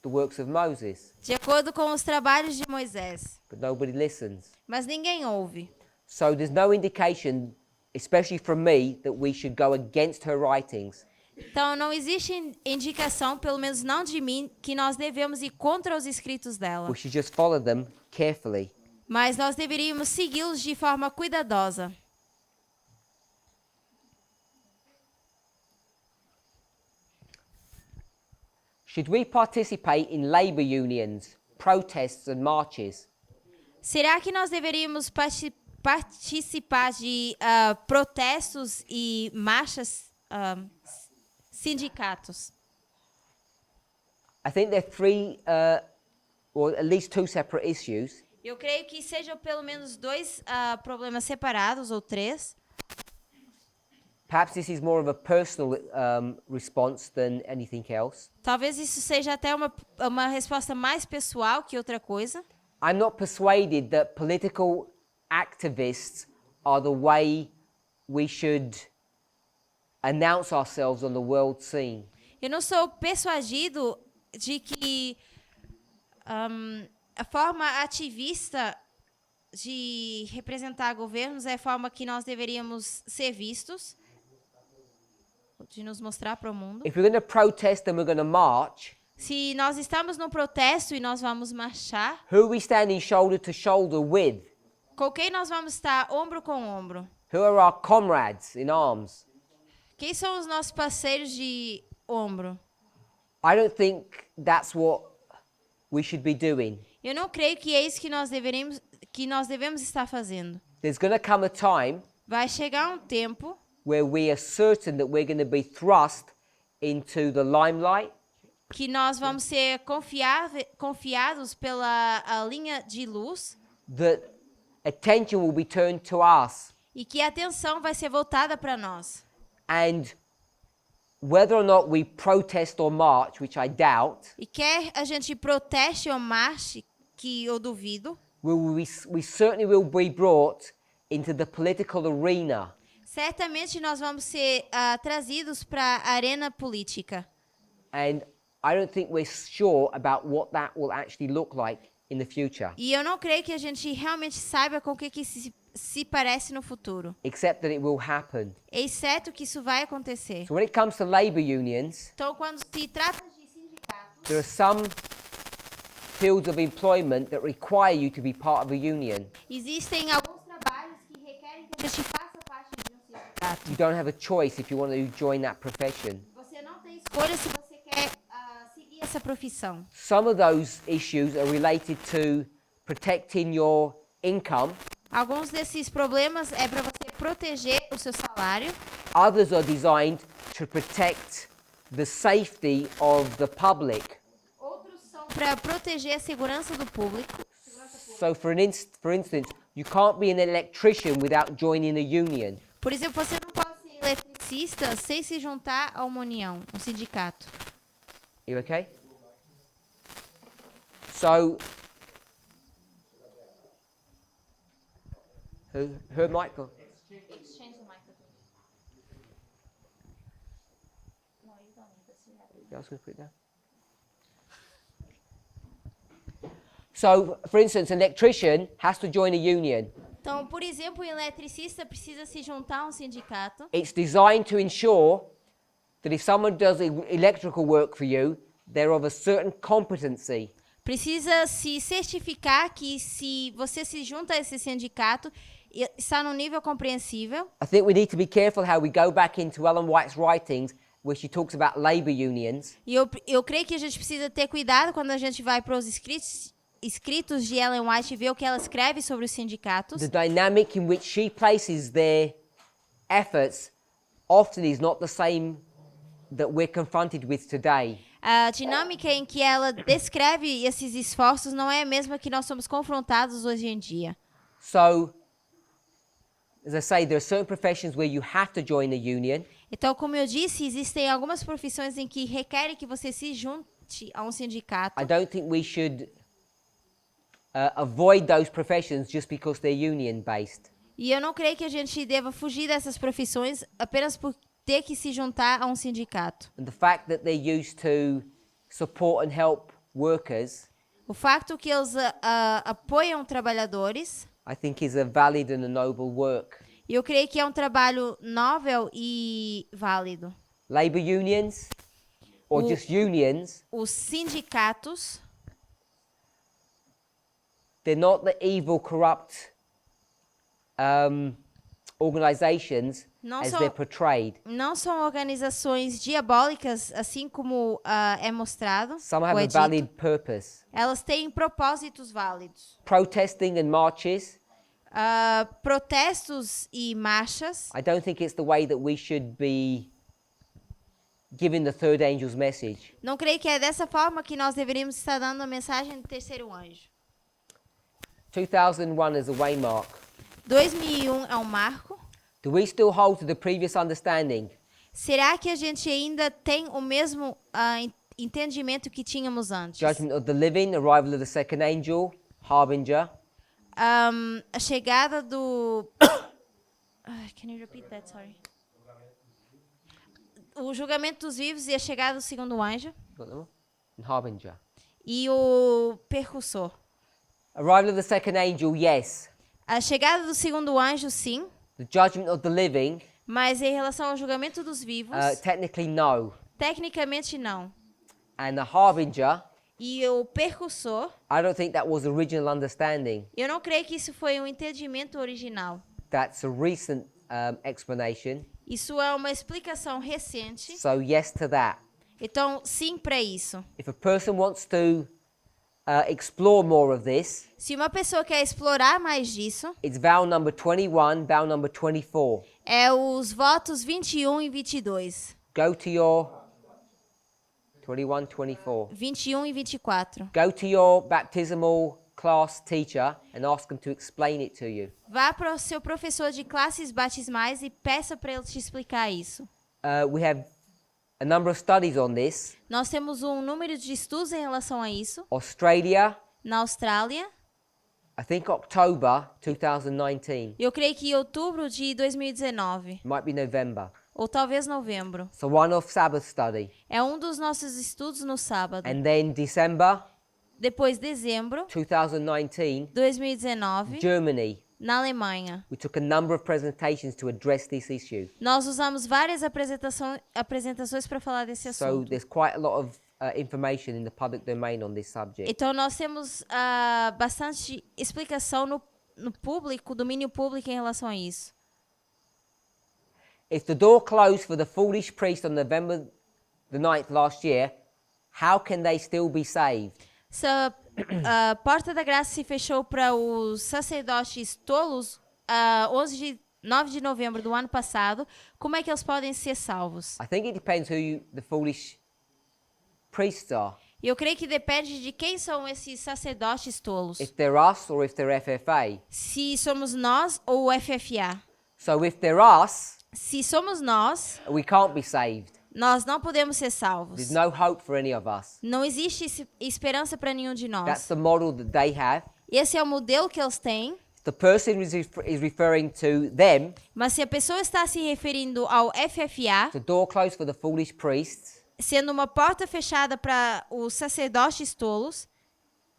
the works of Moses. de acordo com os trabalhos de Moisés. But nobody listens. Mas ninguém ouve. So there's no indication, especially from me, that we should go against her writings. Então, não existe indicação, pelo menos não de mim, que nós devemos ir contra os escritos dela. We should just follow them carefully. Mas nós deveríamos segui-los de forma cuidadosa. Should we participate in labour unions, protests and marches? Será que nós deveríamos participar de protestos e marchas, sindicatos? I think there are three, or at least two separate issues. Eu creio que sejam pelo menos dois problemas separados, ou três. Perhaps this is more of a personal response than anything else. Talvez isso seja até uma resposta mais pessoal que outra coisa. I'm not persuaded that political activists are the way we should announce ourselves on the world scene. Eu não sou persuadido de que a forma ativista de representar governos é a forma que nós deveríamos ser vistos, de nos mostrar para o mundo. If we're going to protest and we're going to march, Se nós estamos num protesto e nós vamos marchar, who are we standing shoulder to shoulder with? com quem nós vamos estar ombro com ombro? Who are our comrades in arms? Quem são os nossos parceiros de ombro? I don't think that's what we should be doing. Eu não creio que é isso que nós devemos estar fazendo. There's going to come a time Vai chegar um tempo where we are certain that we're going to be thrust into the limelight, que nós vamos ser confiados pela a linha de luz that attention will be turned to us, e que a atenção vai ser voltada para nós. and whether or not we protest or march, which I doubt, E quer a gente proteste ou marche, que eu duvido, we certainly will be brought into the political arena. certamente nós vamos ser trazidos para a arena política. And I don't think we're sure about what that will actually look like in the future, E eu não creio que a gente realmente saiba com o que se parece no futuro, except that it will happen. exceto que isso vai acontecer. So when it comes to labor unions, Então, quando se trata de sindicatos, there are some fields of employment that require you to be part of a union. existem alguns trabalhos que requerem que a gente faça parte de um sindicato. You don't have a choice if you want to join that profession. Você não tem escolha se você quer seguir essa profissão. Some of those issues are related to protecting your income. Alguns desses problemas é para você proteger o seu salário. Others are designed to protect the safety of the public. Outros são para proteger a segurança do público. So for instance, you can't be an electrician without joining a union. Por exemplo, você não pode ser eletricista sem se juntar a uma união, um sindicato. You okay? So, her Michael. I was going to put it down. So, for instance, an electrician has to join a union. Então, por exemplo, um eletricista precisa se juntar a um sindicato. It's designed to ensure that if someone does electrical work for you, they're of a certain competency. Precisa se certificar que se você se junta a esse sindicato, está num nível compreensível. I think we need to be careful how we go back into Ellen White's writings where she talks about labor unions. E eu creio que a gente precisa ter cuidado quando a gente vai para os escritos de Ellen White e ver o que ela escreve sobre os sindicatos. The dynamic in which she places their efforts often is not the same that we're confronted with today. A dinâmica em que ela descreve esses esforços não é a mesma que nós somos confrontados hoje em dia. So, as I say, there are certain professions where you have to join a union. Então, como eu disse, existem algumas profissões em que requerem que você se junte a um sindicato. I don't think we should avoid those professions just because they're union based. E eu não creio que a gente deva fugir dessas profissões apenas por ter que se juntar a um sindicato. And the fact that they're used to support and help workers, O facto que eles apoiam trabalhadores, I think is a valid and a noble work. eu creio que é um trabalho nobre e válido. Labour unions, or O- just unions, Os sindicatos, they're not the evil, corrupt organizations Não as são- they're portrayed. não são organizações diabólicas, assim como é mostrado, Some ou have é a dito. valid purpose. Elas têm propósitos válidos. Protesting and marches, Protestos e marchas, I don't think it's the way that we should be giving the third angel's message. não creio que é dessa forma que nós deveríamos estar dando a mensagem do terceiro anjo. 2001 is a waymark. 2001 é um marco. Do we still hold to the previous understanding? Será que a gente ainda tem o mesmo entendimento que tínhamos antes? Judgment of the living, arrival of the second angel, harbinger. A chegada do... Can you repeat that? Sorry. O julgamento dos vivos e a chegada do segundo anjo Got them all? And harbinger. e o percussor. Arrival of the second angel, yes. A chegada do segundo anjo, sim, The judgment of the living, mas em relação ao julgamento dos vivos, technically no. tecnicamente não. And the harbinger, E o percussor, I don't think that was original understanding. eu não creio que isso foi um entendimento original. That's a recent explanation. Isso é uma explicação recente. So yes to that. Então, sim para isso. If a person wants to explore more of this, Se uma pessoa quer explorar mais disso, it's vow number 21, vow number 24. é os votos 21 e 22. Go to your 21, 24. 21 e 24. Go to your baptismal class teacher and ask them to explain it to you. Vá para o seu professor de classes batismais e peça para ele te explicar isso. We have a number of studies on this. Nós temos um número de estudos em relação a isso. Australia, Na Austrália, I think October 2019. eu creio que em outubro de 2019, Might be November. ou talvez novembro. So one off Sabbath study. É um dos nossos estudos no sábado. And then December Depois, dezembro 2019, 2019, Germany. na Alemanha. We took a number of presentations to address this issue. Nós usamos várias apresentações para falar desse So assunto. there's quite a lot of information in the public domain on this subject. Então, nós temos bastante explicação no público, domínio público em relação a isso. If the door closed for the foolish priest on November the 9th last year, how can they still be saved? Se a porta da graça se fechou para os sacerdotes tolos 9 de novembro do ano passado, como é que eles podem ser salvos? I think it depends who the foolish priests are. E eu creio que depende de quem são esses sacerdotes tolos. If they're us or if they're FFA. Se somos nós ou o FFA. So if they're us, Se somos nós, we can't be saved. nós não podemos ser salvos. There's no hope for any of us. Não existe esperança para nenhum de That's nós. the model that they have. Esse é o modelo que eles têm. If the person is referring to them, Mas se a pessoa está se referindo ao FFA, the door closed for the foolish priests, sendo uma porta fechada para os sacerdotes tolos,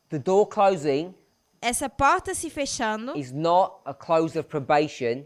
the door closing essa porta se fechando is not a close of probation,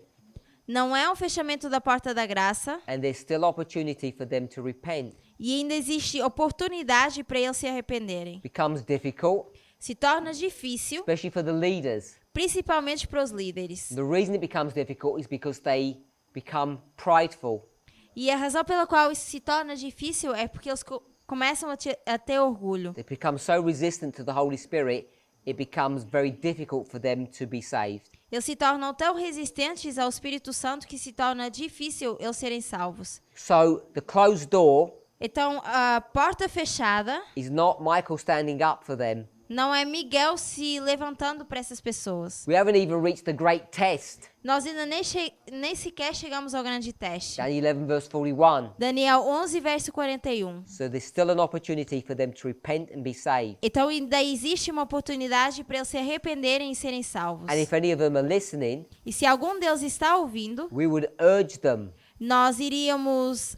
não é um fechamento da porta da graça and there's still opportunity for them to repent. e ainda existe oportunidade para eles se arrependerem. Becomes difficult, Se torna difícil, especially for the leaders. principalmente para os líderes. The reason it becomes difficult is because they become prideful. E a razão pela qual isso se torna difícil é porque eles começam a ter orgulho. They become so resistant to the Holy Spirit, it becomes very difficult for them to be saved. Eles se tornam tão resistentes ao Espírito Santo que se torna difícil eles serem salvos. So the closed door Então, a porta fechada is not Michael standing up for them. não é Miguel se levantando para essas pessoas. We haven't even reached the great test. Nós ainda nem sequer chegamos ao grande teste. Daniel 11 verse 41. Daniel 11, verso 41. So there's still an opportunity for them to repent and be saved. Então, ainda existe uma oportunidade para eles se arrependerem e serem salvos. And if any of them are listening, E se algum deles está ouvindo, we would urge them nós iríamos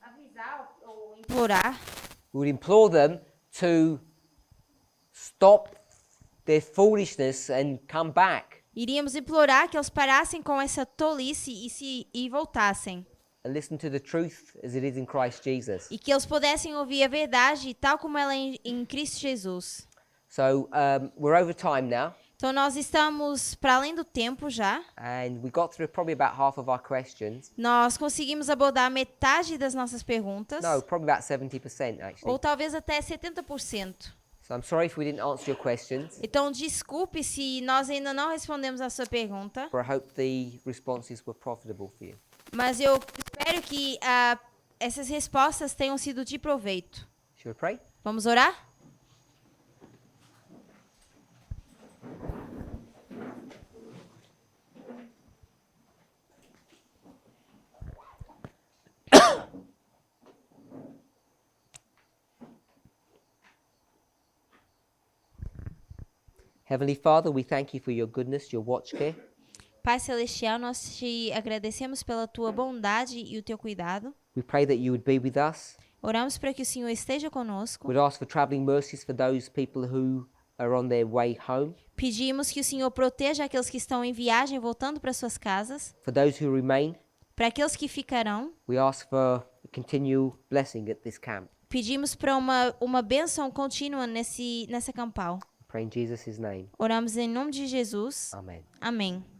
avisar ou implorar, we would implore them to stop their foolishness and come back iríamos implorar que eles parassem com essa tolice e voltassem. and listen to the truth as it is in Christ Jesus. E que eles pudessem ouvir a verdade tal como ela é em Cristo Jesus. So we're over time now, Então nós estamos para além do tempo já. and we got through probably about half of our questions. Nós conseguimos abordar metade das nossas perguntas. No, probably about 70% actually. Ou talvez até 70%. So I'm sorry if we didn't answer your questions, Então desculpe se nós ainda não respondemos a sua pergunta. but I hope the responses were profitable for you. Mas eu espero que essas respostas tenham sido de proveito. Shall we pray? Vamos orar? Heavenly Father, we thank you for your goodness, your watch care. Pai Celestial, nós te agradecemos pela tua bondade e o teu cuidado. We pray that you would be with us. Oramos para que o Senhor esteja conosco. We'd ask for travelling mercies for those people who are on their way home. Pedimos que o Senhor proteja aqueles que estão em viagem voltando para suas casas. For those who remain, Para aqueles que ficarão, we ask for a continual blessing at this camp. pedimos para uma bênção contínua nessa campal. I pray in Jesus' name. Oramos em nome de Jesus. Amen. Amém.